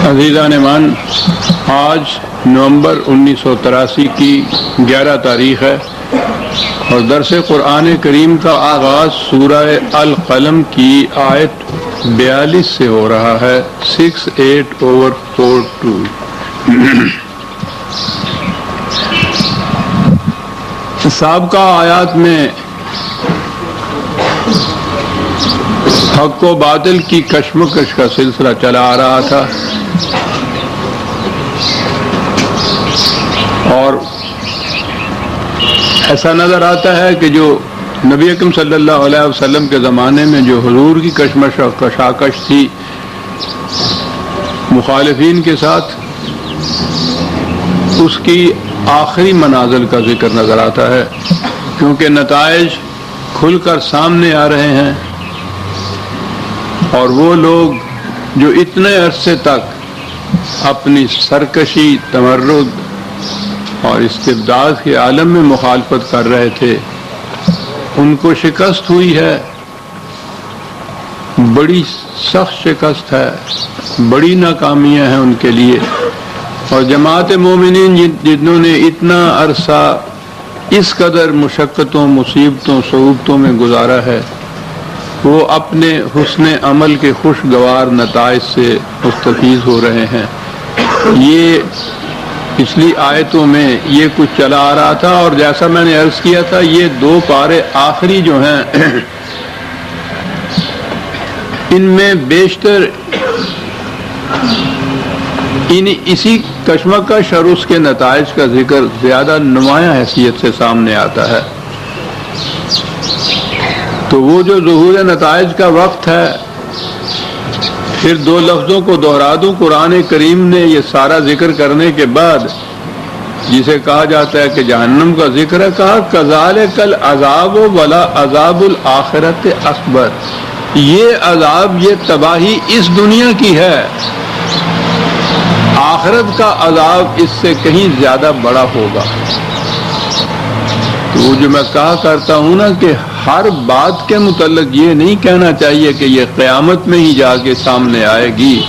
عزیزان مان، آج نومبر 1983 کی 11 تاریخ ہے اور درس قرآن کریم کا آغاز سورہ القلم کی آیت 42 سے ہو رہا ہے۔ 68/42۔ سابقہ آیات میں حق و باطل کی کشمکش کا سلسلہ چلا آ رہا تھا اور ایسا نظر آتا ہے کہ جو نبی اکرم صلی اللہ علیہ وسلم کے زمانے میں جو حضور کی کشمکش و کشاکش تھی مخالفین کے ساتھ، اس کی آخری منازل کا ذکر نظر آتا ہے، کیونکہ نتائج کھل کر سامنے آ رہے ہیں اور وہ لوگ جو اتنے عرصے تک اپنی سرکشی، تمرد اور استبداد کے عالم میں مخالفت کر رہے تھے، ان کو شکست ہوئی ہے، بڑی سخت شکست ہے، بڑی ناکامیاں ہیں ان کے لیے۔ اور جماعت مومنین جنہوں نے اتنا عرصہ اس قدر مشقتوں، مصیبتوں، صعوبتوں میں گزارا ہے، وہ اپنے حسن عمل کے خوشگوار نتائج سے مستفیض ہو رہے ہیں۔ یہ پچھلی آیتوں میں یہ کچھ چلا آ رہا تھا، اور جیسا میں نے عرض کیا تھا، یہ دو پارے آخری جو ہیں ان میں بیشتر اسی کشمکش اور اس کے نتائج کا ذکر زیادہ نمایاں حیثیت سے سامنے آتا ہے۔ تو وہ جو ظہور نتائج کا وقت ہے، پھر دو لفظوں کو دہرا دوں، قرآن کریم نے یہ سارا ذکر کرنے کے بعد جسے کہا جاتا ہے کہ جہنم کا ذکر ہے، کہا کذالک العذاب ولا عذاب الآخرت اکبر۔ یہ عذاب، یہ تباہی اس دنیا کی ہے، آخرت کا عذاب اس سے کہیں زیادہ بڑا ہوگا۔ تو وہ جو میں کہا کرتا ہوں نا کہ ہر بات کے متعلق یہ نہیں کہنا چاہیے کہ یہ قیامت میں ہی جا کے سامنے آئے گی۔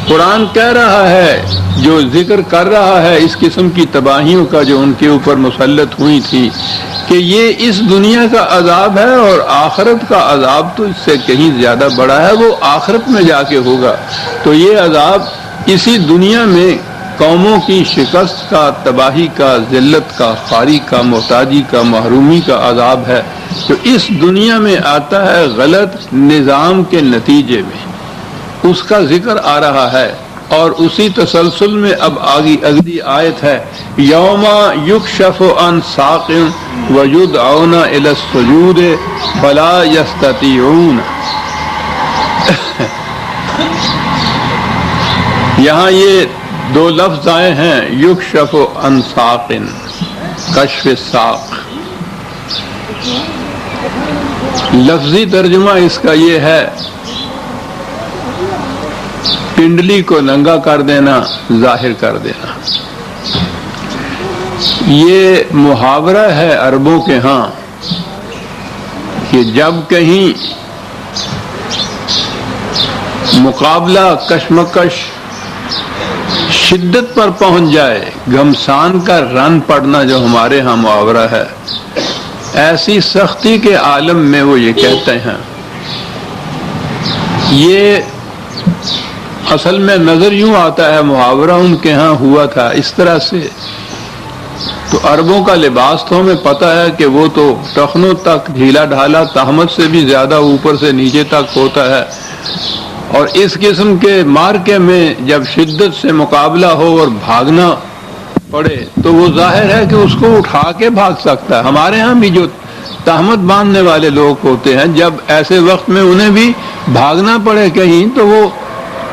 قرآن کہہ رہا ہے، جو ذکر کر رہا ہے اس قسم کی تباہیوں کا جو ان کے اوپر مسلط ہوئی تھی، کہ یہ اس دنیا کا عذاب ہے اور آخرت کا عذاب تو اس سے کہیں زیادہ بڑا ہے، وہ آخرت میں جا کے ہوگا۔ تو یہ عذاب اسی دنیا میں قوموں کی شکست کا، تباہی کا، ذلت کا، خواری کا، محتاجی کا، محرومی کا عذاب ہے، جو اس دنیا میں آتا ہے غلط نظام کے نتیجے میں، اس کا ذکر آ رہا ہے۔ اور اسی تسلسل میں اب اگلی آیت ہے، یوم یکشف عن ساق ویدعون الی السجود فلا یستطیعون۔ یہاں یہ دو لفظ آئے ہیں، یکشف عن ساق، کشف ساق۔ لفظی ترجمہ اس کا یہ ہے، پنڈلی کو ننگا کر دینا، ظاہر کر دینا۔ یہ محاورہ ہے عربوں کے ہاں کہ جب کہیں مقابلہ، کشمکش شدت پر پہنچ جائے، گھمسان کا رن پڑنا جو ہمارے ہاں محاورہ ہے، ایسی سختی کے عالم میں وہ یہ کہتے ہیں۔ یہ اصل میں نظر یوں آتا ہے، محاورہ ان کے ہاں ہوا تھا اس طرح سے۔ تو عربوں کا لباس تو ہمیں پتہ ہے کہ وہ تو ٹخنوں تک ڈھیلا ڈھالا، تہمت سے بھی زیادہ اوپر سے نیچے تک ہوتا ہے، اور اس قسم کے مارکے میں جب شدت سے مقابلہ ہو اور بھاگنا پڑے تو وہ ظاہر ہے کہ اس کو اٹھا کے بھاگ سکتا ہے۔ ہمارے ہاں بھی جو تہمت باندھنے والے لوگ ہوتے ہیں، جب ایسے وقت میں انہیں بھی بھاگنا پڑے کہیں تو وہ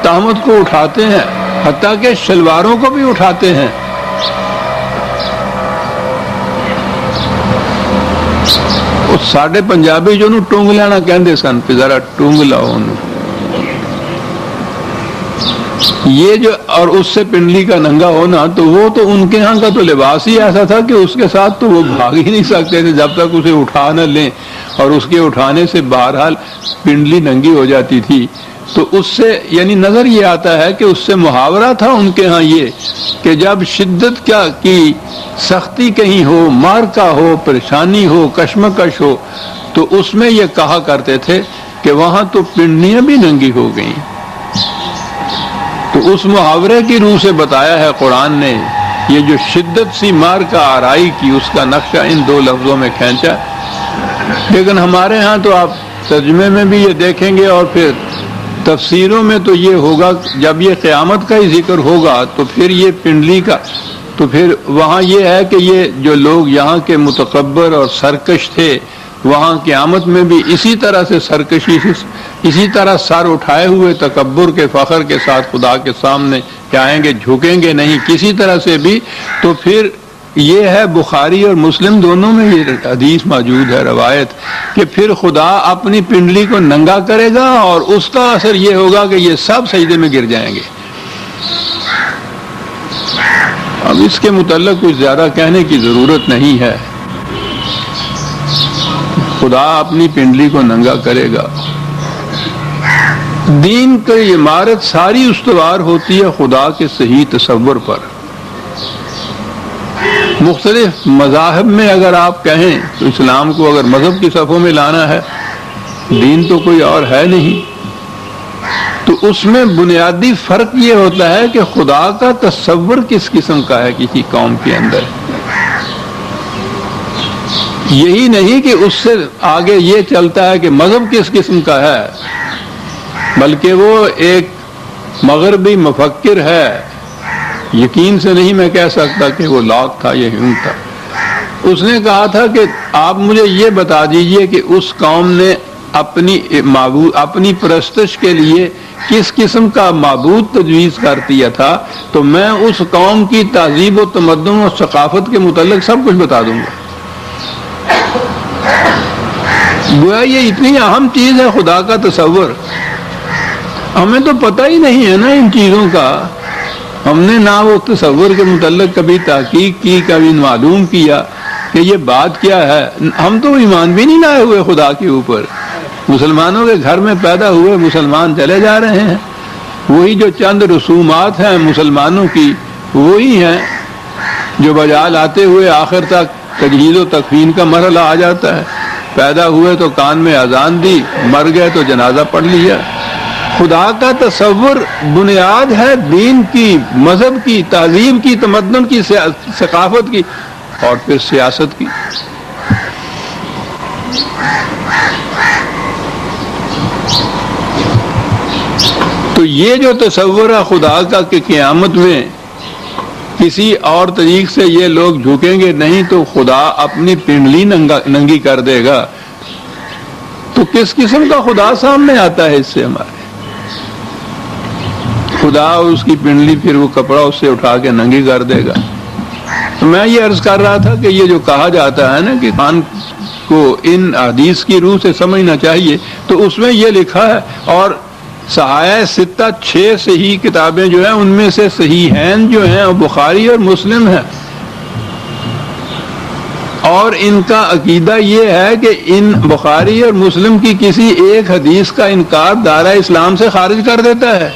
تہمت کو اٹھاتے ہیں، حتیٰ کہ شلواروں کو بھی اٹھاتے ہیں۔ ساڈے پنجابی جو ٹونگ لینا کہندے سن، پہ ذرا ٹونگ لاؤ انہوں۔ یہ جو اور اس سے پنڈلی کا ننگا ہونا، تو وہ تو ان کے ہاں کا تو لباس ہی ایسا تھا کہ اس کے ساتھ تو وہ بھاگ ہی نہیں سکتے تھے جب تک اسے اٹھا نہ لیں، اور اس کے اٹھانے سے بہرحال پنڈلی ننگی ہو جاتی تھی۔ تو اس سے یعنی نظر یہ آتا ہے کہ اس سے محاورہ تھا ان کے ہاں یہ کہ جب شدت کیا کی سختی کہیں ہو، مارکا ہو، پریشانی ہو، کشمکش ہو، تو اس میں یہ کہا کرتے تھے کہ وہاں تو پنڈلیاں بھی ننگی ہو گئیں۔ تو اس محاورے کی روح سے بتایا ہے قرآن نے، یہ جو شدت سی مارکا آرائی کی اس کا نقشہ ان دو لفظوں میں کھینچا۔ لیکن ہمارے ہاں تو آپ ترجمے میں بھی یہ دیکھیں گے اور پھر تفسیروں میں تو یہ ہوگا، جب یہ قیامت کا ہی ذکر ہوگا تو پھر یہ پنڈلی کا، تو پھر وہاں یہ ہے کہ یہ جو لوگ یہاں کے متکبر اور سرکش تھے، وہاں قیامت میں بھی اسی طرح سے سرکشی سے، اسی طرح سر اٹھائے ہوئے تکبر کے فخر کے ساتھ خدا کے سامنے جائیں گے، جھکیں گے نہیں کسی طرح سے بھی۔ تو پھر یہ ہے بخاری اور مسلم دونوں میں یہ حدیث موجود ہے، روایت، کہ پھر خدا اپنی پنڈلی کو ننگا کرے گا اور اس کا اثر یہ ہوگا کہ یہ سب سجدے میں گر جائیں گے۔ اب اس کے متعلق کچھ زیادہ کہنے کی ضرورت نہیں ہے، خدا اپنی پنڈلی کو ننگا کرے گا۔ دین کی عمارت ساری استوار ہوتی ہے خدا کے صحیح تصور پر۔ مختلف مذاہب میں اگر آپ کہیں تو اسلام کو اگر مذہب کی صفوں میں لانا ہے، دین تو کوئی اور ہے نہیں، تو اس میں بنیادی فرق یہ ہوتا ہے کہ خدا کا تصور کس قسم کا ہے کسی قوم کے اندر۔ یہی نہیں کہ اس سے آگے یہ چلتا ہے کہ مذہب کس قسم کا ہے، بلکہ وہ ایک مغربی مفکر ہے، یقین سے نہیں میں کہہ سکتا کہ وہ لاک تھا یا ہیوم تھا۔ اس نے کہا تھا کہ آپ مجھے یہ بتا دیجئے کہ اس قوم نے اپنی پرستش کے لیے کس قسم کا معبود تجویز کر دیا تھا، تو میں اس قوم کی تہذیب و تمدن و ثقافت کے متعلق سب کچھ بتا دوں گا۔ گویا یہ اتنی اہم چیز ہے خدا کا تصور، ہمیں تو پتہ ہی نہیں ہے نا ان چیزوں کا، ہم نے نہ وہ تصور کے متعلق کبھی تحقیق کی، کبھی معلوم کیا کہ یہ بات کیا ہے۔ ہم تو ایمان بھی نہیں لائے ہوئے خدا کے اوپر، مسلمانوں کے گھر میں پیدا ہوئے مسلمان چلے جا رہے ہیں، وہی جو چند رسومات ہیں مسلمانوں کی وہی ہیں جو بجا لاتے ہوئے آخر تک تجہیز و تکفین کا مرحلہ آ جاتا ہے۔ پیدا ہوئے تو کان میں اذان دی، مر گئے تو جنازہ پڑھ لیا۔ خدا کا تصور بنیاد ہے دین کی، مذہب کی، تہذیب کی، تمدن کی، ثقافت کی اور پھر سیاست کی۔ تو یہ جو تصور ہے خدا کا کہ قیامت میں کسی اور طریق سے یہ لوگ جھکیں گے نہیں تو خدا اپنی پنڈلی ننگی کر دے گا، تو کس قسم کا خدا سامنے آتا ہے اس سے ہمارے؟ خدا اور اس کی پنڈلی پھر وہ کپڑا اس سے اٹھا کے ننگی کر دے گا۔ تو میں یہ عرض کر رہا تھا کہ یہ جو کہا جاتا ہے نا کہ قرآن کو ان حدیث کی روح سے سمجھنا چاہیے، تو اس میں یہ لکھا ہے، اور صحائح ستہ 6 صحیح کتابیں جو ہیں ان میں سے صحیحین جو ہیں بخاری اور مسلم ہیں، اور ان کا عقیدہ یہ ہے کہ ان بخاری اور مسلم کی کسی ایک حدیث کا انکار دائرہ اسلام سے خارج کر دیتا ہے۔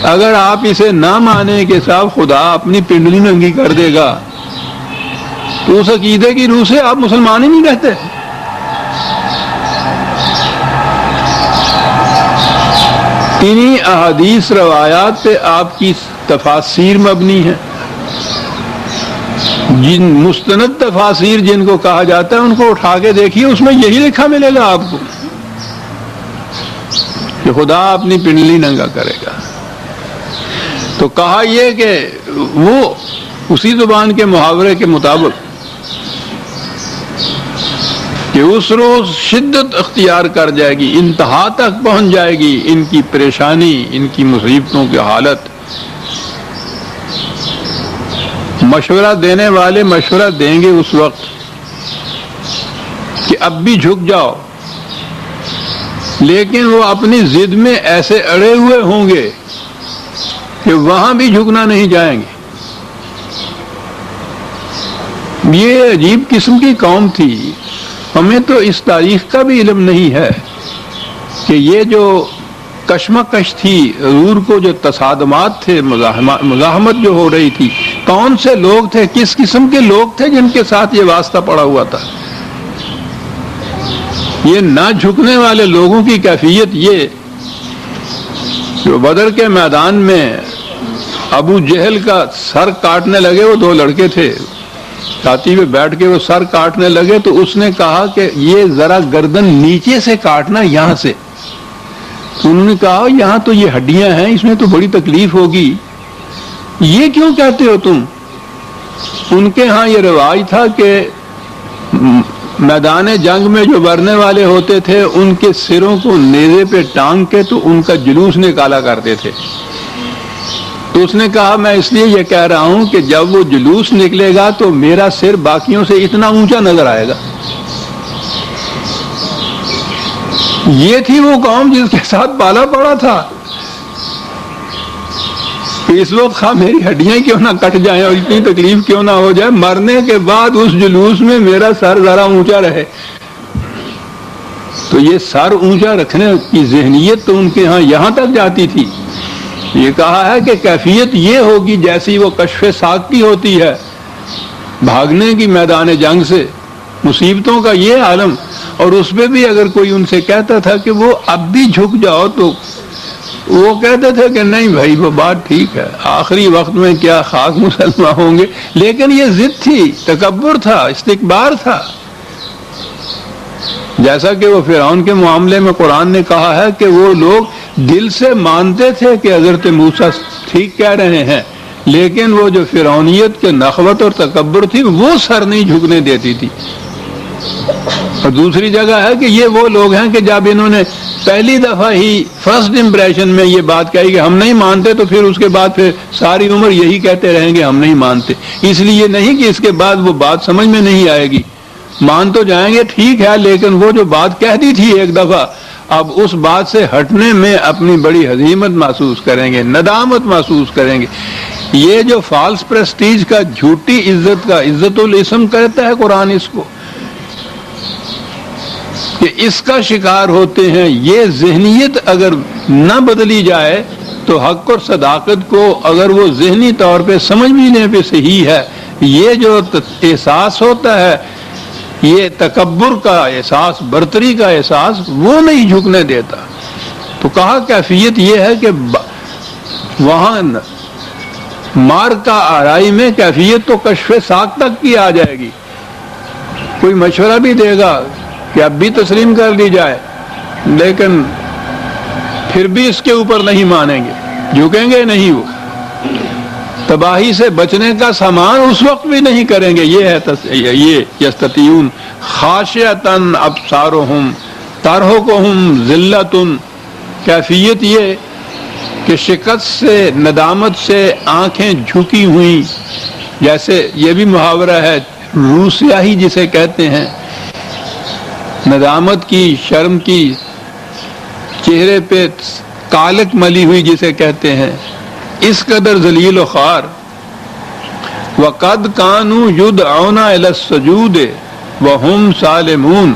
اگر آپ اسے نہ مانیں کہ صاحب خدا اپنی پنڈلی ننگی کر دے گا، تو اس عقیدے کی روح سے آپ مسلمان ہی نہیں رہتے۔ انہی احادیث روایات پہ آپ کی تفاسیر مبنی ہے، جن مستند تفاسیر جن کو کہا جاتا ہے ان کو اٹھا کے دیکھیے، اس میں یہی لکھا ملے گا آپ کو کہ خدا اپنی پنڈلی ننگا کرے گا۔ تو کہا یہ کہ وہ اسی زبان کے محاورے کے مطابق کہ اس روز شدت اختیار کر جائے گی، انتہا تک پہنچ جائے گی ان کی پریشانی، ان کی مصیبتوں کی حالت۔ مشورہ دینے والے مشورہ دیں گے اس وقت کہ اب بھی جھک جاؤ، لیکن وہ اپنی ضد میں ایسے اڑے ہوئے ہوں گے کہ وہاں بھی جھکنا نہیں جائیں گے۔ یہ عجیب قسم کی قوم تھی، ہمیں تو اس تاریخ کا بھی علم نہیں ہے کہ یہ جو کشمکش تھی، حضور کو جو تصادمات تھے، مزاحمت جو ہو رہی تھی، کون سے لوگ تھے، کس قسم کے لوگ تھے جن کے ساتھ یہ واسطہ پڑا ہوا تھا؟ یہ نہ جھکنے والے لوگوں کی کیفیت یہ جو بدر کے میدان میں ابو جہل کا سر کاٹنے لگے، وہ دو لڑکے تھے چھاتی پہ بیٹھ کے وہ سر کاٹنے لگے، تو اس نے کہا کہ یہ ذرا گردن نیچے سے کاٹنا، یہاں سے۔ انہوں نے کہا یہاں تو یہ ہڈیاں ہیں، اس میں تو بڑی تکلیف ہوگی، یہ کیوں کہتے ہو تم؟ ان کے ہاں یہ رواج تھا کہ میدان جنگ میں جو مرنے والے ہوتے تھے ان کے سروں کو نیزے پہ ٹانگ کے تو ان کا جلوس نکالا کرتے تھے۔ تو اس نے کہا میں اس لیے یہ کہہ رہا ہوں کہ جب وہ جلوس نکلے گا تو میرا سر باقیوں سے اتنا اونچا نظر آئے گا۔ یہ تھی وہ قوم جس کے ساتھ پالا پڑا تھا کہ اس وقت خواہ میری ہڈیاں کیوں نہ کٹ جائیں اور اتنی تکلیف کیوں نہ ہو جائے، مرنے کے بعد اس جلوس میں میرا سر ذرا اونچا رہے۔ تو یہ سر اونچا رکھنے کی ذہنیت تو ان کے ہاں یہاں تک جاتی تھی۔ یہ کہا ہے کہ کیفیت یہ ہوگی جیسی وہ کشف ساق کی ہوتی ہے، بھاگنے کی میدان جنگ سے، مصیبتوں کا یہ عالم۔ اور اس پہ بھی اگر کوئی ان سے کہتا تھا کہ وہ اب بھی جھک جاؤ تو وہ کہتے تھے کہ نہیں بھائی وہ بات ٹھیک ہے، آخری وقت میں کیا خاک مسلمان ہوں گے۔ لیکن یہ ضد تھی، تکبر تھا، استکبار تھا، جیسا کہ وہ فرعون کے معاملے میں قرآن نے کہا ہے کہ وہ لوگ دل سے مانتے تھے کہ حضرت موسیٰ ٹھیک کہہ رہے ہیں، لیکن وہ جو فرعونیت کے نخوت اور تکبر تھی وہ سر نہیں جھکنے دیتی تھی۔ اور دوسری جگہ ہے کہ یہ وہ لوگ ہیں کہ جب انہوں نے پہلی دفعہ ہی فرسٹ امپریشن میں یہ بات کہی کہ ہم نہیں مانتے، تو پھر اس کے بعد پھر ساری عمر یہی کہتے رہیں گے ہم نہیں مانتے۔ اس لیے نہیں کہ اس کے بعد وہ بات سمجھ میں نہیں آئے گی، مان تو جائیں گے ٹھیک ہے، لیکن وہ جو بات کہہ دی تھی ایک دفعہ، اب اس بات سے ہٹنے میں اپنی بڑی ہزیمت محسوس کریں گے، ندامت محسوس کریں گے۔ یہ جو فالس پریسٹیج کا، جھوٹی عزت کا، عزت الاسم کہتا ہے قرآن اس کو، کہ اس کا شکار ہوتے ہیں۔ یہ ذہنیت اگر نہ بدلی جائے تو حق اور صداقت کو اگر وہ ذہنی طور پہ سمجھ لینے پہ صحیح ہے، یہ جو احساس ہوتا ہے، یہ تکبر کا احساس، برتری کا احساس، وہ نہیں جھکنے دیتا۔ تو کہا کیفیت یہ ہے کہ وہاں مار کا آرائی میں کیفیت تو کشف ساق تک کی آ جائے گی۔ کوئی مشورہ بھی دے گا کہ اب بھی تسلیم کر دی جائے، لیکن پھر بھی اس کے اوپر نہیں مانیں گے، جھکیں گے نہیں، وہ تباہی سے بچنے کا سامان اس وقت بھی نہیں کریں گے۔ یہ ہے یہ یستطیعون خاشعۃ ابصارہم ترہقہم ذلۃ، کیفیت یہ کہ شکست سے، ندامت سے آنکھیں جھکی ہوئی، جیسے یہ بھی محاورہ ہے روسیاہی جسے کہتے ہیں، ندامت کی، شرم کی، چہرے پہ کالک ملی ہوئی جسے کہتے ہیں، اس قدر ذلیل و خوار۔ وَقَدْ كَانُوا يُدْعَوْنَ إِلَى السُّجُودِ وَهُمْ سَالِمُونَ،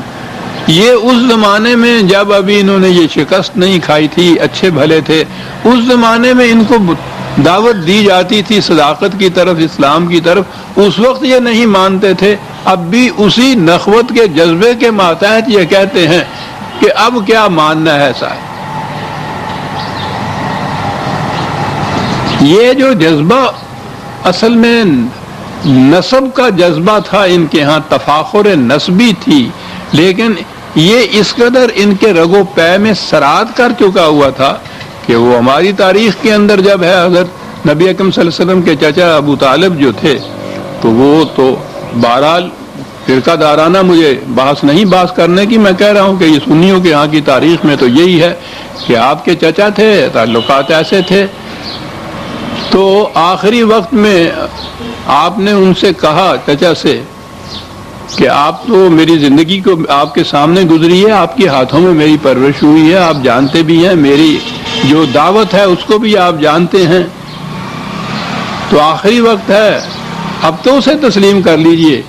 یہ اس زمانے میں جب ابھی انہوں نے یہ شکست نہیں کھائی تھی، اچھے بھلے تھے، اس زمانے میں ان کو دعوت دی جاتی تھی صداقت کی طرف، اسلام کی طرف، اس وقت یہ نہیں مانتے تھے۔ اب بھی اسی نخوت کے جذبے کے ماتحت یہ کہتے ہیں کہ اب کیا ماننا ہے صاحب۔ یہ جو جذبہ اصل میں نسب کا جذبہ تھا ان کے ہاں، تفاخر نسبی تھی، لیکن یہ اس قدر ان کے رگ و پے میں سرات کر چکا ہوا تھا کہ وہ ہماری تاریخ کے اندر جب ہے حضرت نبی اکرم صلی اللہ علیہ وسلم کے چچا ابو طالب جو تھے، تو وہ تو بہرحال فرقہ دارانہ مجھے بحث نہیں بحث کرنے کی، میں کہہ رہا ہوں کہ یہ سنیوں کے ہاں کی تاریخ میں تو یہی ہے کہ آپ کے چچا تھے، تعلقات ایسے تھے۔ تو آخری وقت میں آپ نے ان سے کہا، چچا سے، کہ آپ تو میری زندگی کو آپ کے سامنے گزری ہے، آپ کے ہاتھوں میں میری پرورش ہوئی ہے، آپ جانتے بھی ہیں، میری جو دعوت ہے اس کو بھی آپ جانتے ہیں، تو آخری وقت ہے، اب تو اسے تسلیم کر لیجئے۔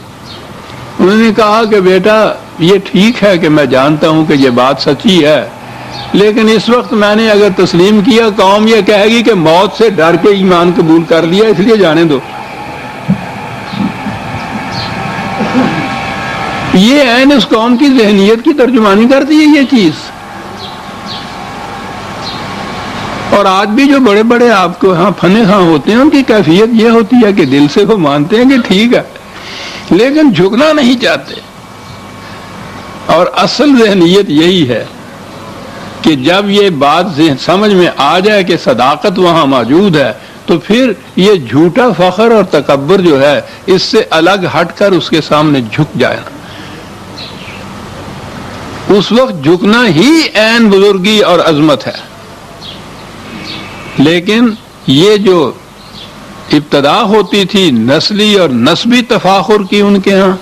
انہوں نے کہا کہ بیٹا یہ ٹھیک ہے کہ میں جانتا ہوں کہ یہ بات سچی ہے، لیکن اس وقت میں نے اگر تسلیم کیا، قوم یہ کہے گی کہ موت سے ڈر کے ایمان قبول کر لیا، اس لیے جانے دو۔ یہ عین اس قوم کی ذہنیت کی ترجمانی کرتی ہے یہ چیز۔ اور آج بھی جو بڑے بڑے آپ کو ہاں فنے خاں ہوتے ہیں، ان کی کیفیت یہ ہوتی ہے کہ دل سے وہ مانتے ہیں کہ ٹھیک ہے، لیکن جھکنا نہیں چاہتے۔ اور اصل ذہنیت یہی ہے کہ جب یہ بات سمجھ میں آ جائے کہ صداقت وہاں موجود ہے، تو پھر یہ جھوٹا فخر اور تکبر جو ہے اس سے الگ ہٹ کر اس کے سامنے جھک جائے۔ اس وقت جھکنا ہی عین بزرگی اور عظمت ہے۔ لیکن یہ جو ابتدا ہوتی تھی نسلی اور نسبی تفاخر کی ان کے ہاں،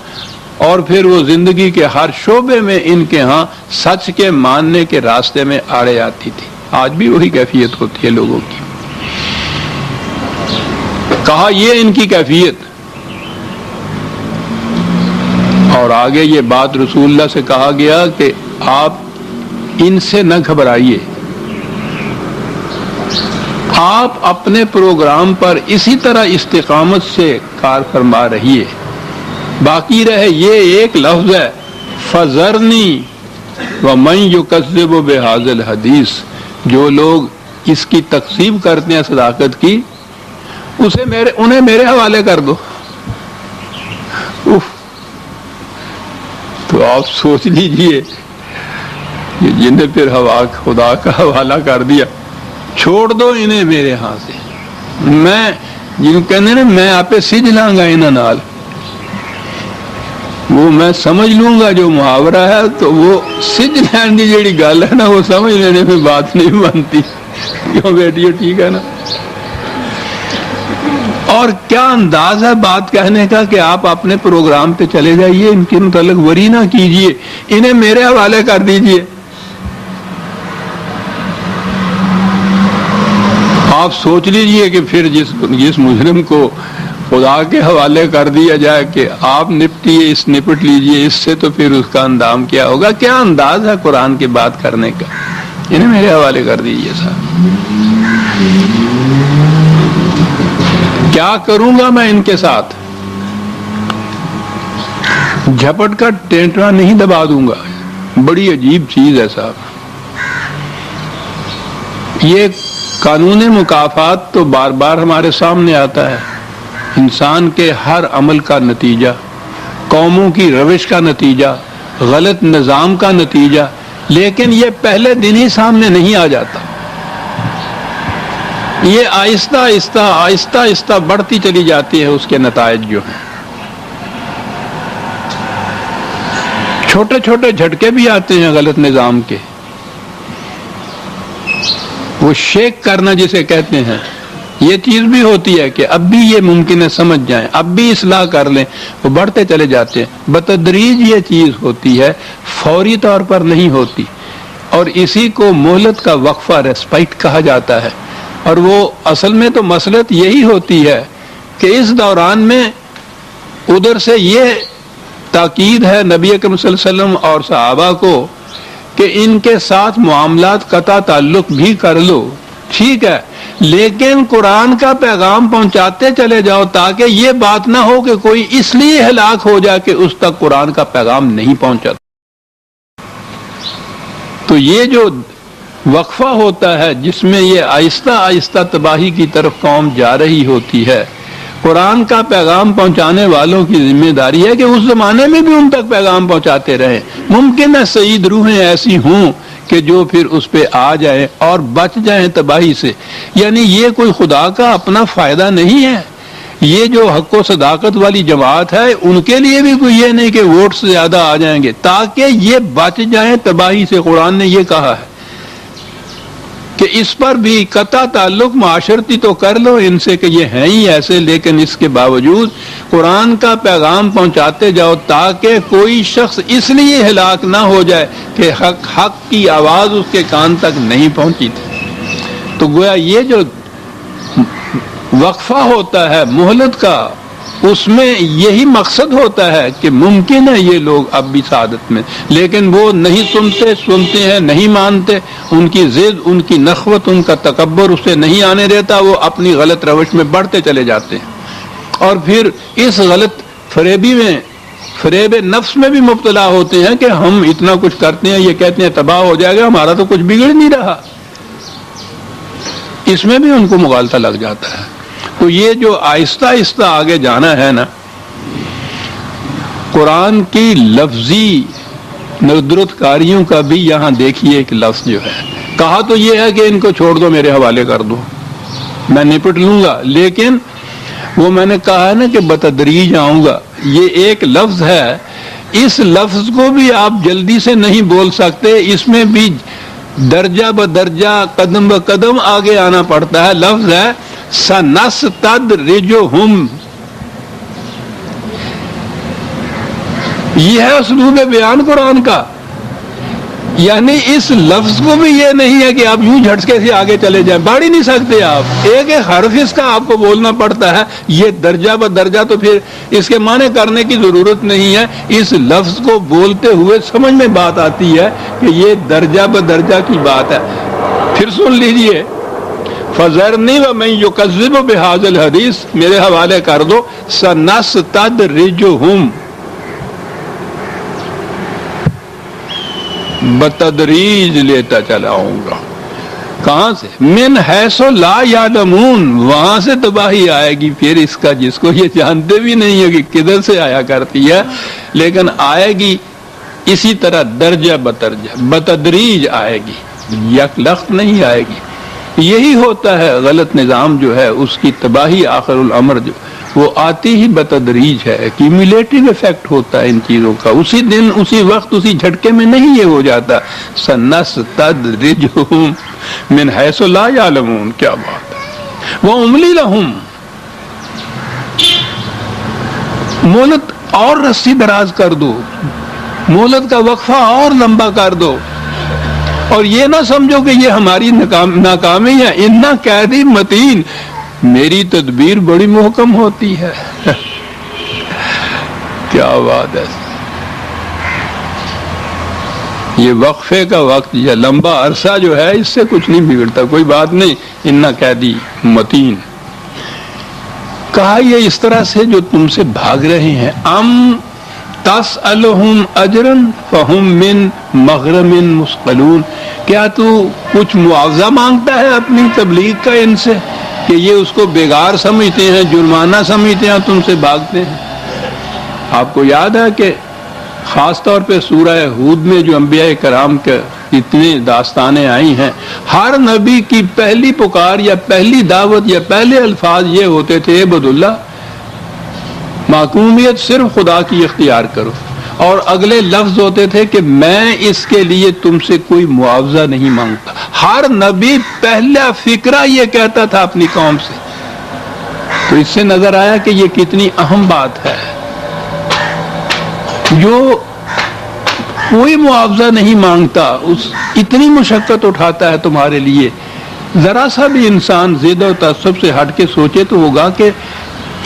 اور پھر وہ زندگی کے ہر شعبے میں ان کے ہاں سچ کے ماننے کے راستے میں آڑے آتی تھی، آج بھی وہی کیفیت ہوتی ہے لوگوں کی۔ کہا یہ ان کی کیفیت، اور آگے یہ بات رسول اللہ سے کہا گیا کہ آپ ان سے نہ گھبرائیے، آپ اپنے پروگرام پر اسی طرح استقامت سے کار فرما رہیے۔ باقی رہے یہ ایک لفظ ہے، فَذَرْنِي وَمَنْ يُكَذِّبُ بِهَذَا الْحَدِيثِ، جو لوگ اس کی تکذیب کرتے ہیں صداقت کی، انہیں میرے حوالے کر دو۔ تو آپ سوچ لیجئے جن نے پھر خدا کا حوالہ کر دیا، چھوڑ دو انہیں میرے ہاں سے، میں جن کہنے نا میں آپ سج لاں گا انہاں نال، وہ میں سمجھ لوں گا جو محاورہ ہے، تو وہ سج لین کی جیڑی گل ہے نا، وہ سمجھ لینے میں بات نہیں بنتی، کیوں بیٹیو ٹھیک ہے نا۔ اور کیا انداز ہے بات کہنے کا کہ آپ اپنے پروگرام پہ چلے جائیے، ان کے متعلق وری نہ کیجئے، انہیں میرے حوالے کر دیجئے۔ آپ سوچ لیجئے کہ پھر جس مجرم کو خدا کے حوالے کر دیا جائے کہ آپ نپٹ لیجئے اس سے، تو پھر اس کا اندام کیا ہوگا۔ کیا انداز ہے قرآن کی بات کرنے کا، انہیں میرے حوالے کر دیجئے صاحب۔ کیا کروں گا میں ان کے ساتھ، جھپٹ کر ٹینٹنا نہیں دبا دوں گا۔ بڑی عجیب چیز ہے صاحب، یہ قانون مکافات تو بار بار ہمارے سامنے آتا ہے، انسان کے ہر عمل کا نتیجہ، قوموں کی روش کا نتیجہ، غلط نظام کا نتیجہ، لیکن یہ پہلے دن ہی سامنے نہیں آ جاتا، یہ آہستہ آہستہ بڑھتی چلی جاتی ہے اس کے نتائج جو ہیں۔ چھوٹے چھوٹے جھٹکے بھی آتے ہیں غلط نظام کے، وہ شیک کرنا جسے کہتے ہیں، یہ چیز بھی ہوتی ہے کہ اب بھی یہ ممکن ہے سمجھ جائیں، اب بھی اصلاح کر لیں، وہ بڑھتے چلے جاتے ہیں۔ بتدریج یہ چیز ہوتی ہے، فوری طور پر نہیں ہوتی، اور اسی کو مہلت کا وقفہ ریسپائٹ کہا جاتا ہے۔ اور وہ اصل میں تو مصلحت یہی ہوتی ہے کہ اس دوران میں ادھر سے یہ تاکید ہے نبی اکرم صلی اللہ علیہ وسلم اور صحابہ کو کہ ان کے ساتھ معاملات قطع تعلق بھی کر لو، ٹھیک ہے، لیکن قرآن کا پیغام پہنچاتے چلے جاؤ، تاکہ یہ بات نہ ہو کہ کوئی اس لیے ہلاک ہو جائے کہ اس تک قرآن کا پیغام نہیں پہنچا۔ تو یہ جو وقفہ ہوتا ہے جس میں یہ آہستہ آہستہ تباہی کی طرف قوم جا رہی ہوتی ہے، قرآن کا پیغام پہنچانے والوں کی ذمہ داری ہے کہ اس زمانے میں بھی ان تک پیغام پہنچاتے رہیں۔ ممکن ہے سعید روحیں ایسی ہوں کہ جو پھر اس پہ آ جائیں اور بچ جائیں تباہی سے، یعنی یہ کوئی خدا کا اپنا فائدہ نہیں ہے، یہ جو حق و صداقت والی جماعت ہے ان کے لیے بھی کوئی یہ نہیں کہ ووٹ سے زیادہ آ جائیں گے، تاکہ یہ بچ جائیں تباہی سے۔ قرآن نے یہ کہا ہے کہ اس پر بھی قطع تعلق معاشرتی تو کر لو ان سے کہ یہ ہیں ہی ایسے، لیکن اس کے باوجود قرآن کا پیغام پہنچاتے جاؤ تاکہ کوئی شخص اس لیے ہلاک نہ ہو جائے کہ حق کی آواز اس کے کان تک نہیں پہنچی تھی۔ تو گویا یہ جو وقفہ ہوتا ہے مہلت کا اس میں یہی مقصد ہوتا ہے کہ ممکن ہے یہ لوگ اب بھی سعادت میں، لیکن وہ نہیں سنتے ہیں، نہیں مانتے، ان کی ضد، ان کی نخوت، ان کا تکبر اسے نہیں آنے دیتا، وہ اپنی غلط روش میں بڑھتے چلے جاتے ہیں، اور پھر اس غلط فریب نفس میں بھی مبتلا ہوتے ہیں کہ ہم اتنا کچھ کرتے ہیں، یہ کہتے ہیں تباہ ہو جائے گا، ہمارا تو کچھ بگڑ نہیں رہا، اس میں بھی ان کو مغالطہ لگ جاتا ہے۔ تو یہ جو آہستہ آہستہ آگے جانا ہے نا، قرآن کی لفظی ندرت کاریوں کا بھی یہاں دیکھیے ایک لفظ جو ہے، کہا تو یہ ہے کہ ان کو چھوڑ دو، میرے حوالے کر دو، میں نپٹ لوں گا، لیکن وہ میں نے کہا ہے نا کہ بتدریج آؤں گا، یہ ایک لفظ ہے، اس لفظ کو بھی آپ جلدی سے نہیں بول سکتے، اس میں بھی درجہ بدرجہ قدم بقدم آگے آنا پڑتا ہے۔ لفظ ہے سنستدرجہم، یہ ہے اسلوب بیان قرآن کا، یعنی اس لفظ کو بھی یہ نہیں ہے کہ آپ یوں جھٹکے سے آگے چلے جائیں، بڑھ ہی نہیں سکتے آپ، ایک ایک حرف اس کا آپ کو بولنا پڑتا ہے، یہ درجہ بدرجہ، تو پھر اس کے معنی کرنے کی ضرورت نہیں ہے، اس لفظ کو بولتے ہوئے سمجھ میں بات آتی ہے کہ یہ درجہ بدرجہ کی بات ہے۔ پھر سن لیجئے، فَذَرْنِي وَمَن يُكَذِّبُ بِهَذَا الْحَدِيثِ، میرے حوالے کر دو، سَنَسْتَدْرِجُهُم، بتدریج لیتا چلا آؤں گا، کہاں سے؟ من حیث لا یعلمون، وہاں سے تباہی آئے گی پھر اس کا جس کو یہ جانتے بھی نہیں ہے کہ کدھر سے آیا کرتی ہے، لیکن آئے گی اسی طرح درجہ بترجہ، بتدریج آئے گی، یک لخت نہیں آئے گی۔ یہی ہوتا ہے غلط نظام جو ہے، اس کی تباہی آخر الامر جو وہ آتی ہی بتدریج ہے، ایکیومولیٹو ایفیکٹ ہوتا ہے ان چیزوں کا، اسی دن اسی وقت اسی جھٹکے میں نہیں یہ ہو جاتا۔ سنستدرجہم من حیث لا یعلمون، کیا بات ہے، واملی لہم، مہلت اور رسی دراز کر دو، مہلت کا وقفہ اور لمبا کر دو، اور یہ نہ سمجھو کہ یہ ہماری ناکامی ہے، انا کیدی متین، میری تدبیر بڑی محکم ہوتی ہے۔ کیا بات ہے، یہ وقفے کا وقت یا لمبا عرصہ جو ہے اس سے کچھ نہیں بگڑتا، کوئی بات نہیں، انا قیدی متین۔ کہا یہ اس طرح سے جو تم سے بھاگ رہے ہیں، ام تسألہم اجرا فہم من مغرم مثقلون، کیا تو کچھ معاوضہ مانگتا ہے اپنی تبلیغ کا ان سے کہ یہ اس کو بیگار سمجھتے ہیں، جرمانہ سمجھتے ہیں، تم سے بھاگتے ہیں؟ آپ کو یاد ہے کہ خاص طور پہ سورہ ہود میں جو انبیاء کرام کے اتنی داستانیں آئی ہیں، ہر نبی کی پہلی پکار یا پہلی دعوت یا پہلے الفاظ یہ ہوتے تھے، عبد اللہ، معصومیت صرف خدا کی اختیار کرو، اور اگلے لفظ ہوتے تھے کہ میں اس کے لیے تم سے کوئی معاوضہ نہیں مانگتا۔ ہر نبی پہلا فکرہ یہ کہتا تھا اپنی قوم سے، تو اس سے نظر آیا کہ یہ کتنی اہم بات ہے، جو کوئی معاوضہ نہیں مانگتا، اس اتنی مشقت اٹھاتا ہے تمہارے لیے۔ ذرا سا بھی انسان ضد و تعصب سے ہٹ کے سوچے تو ہوگا کہ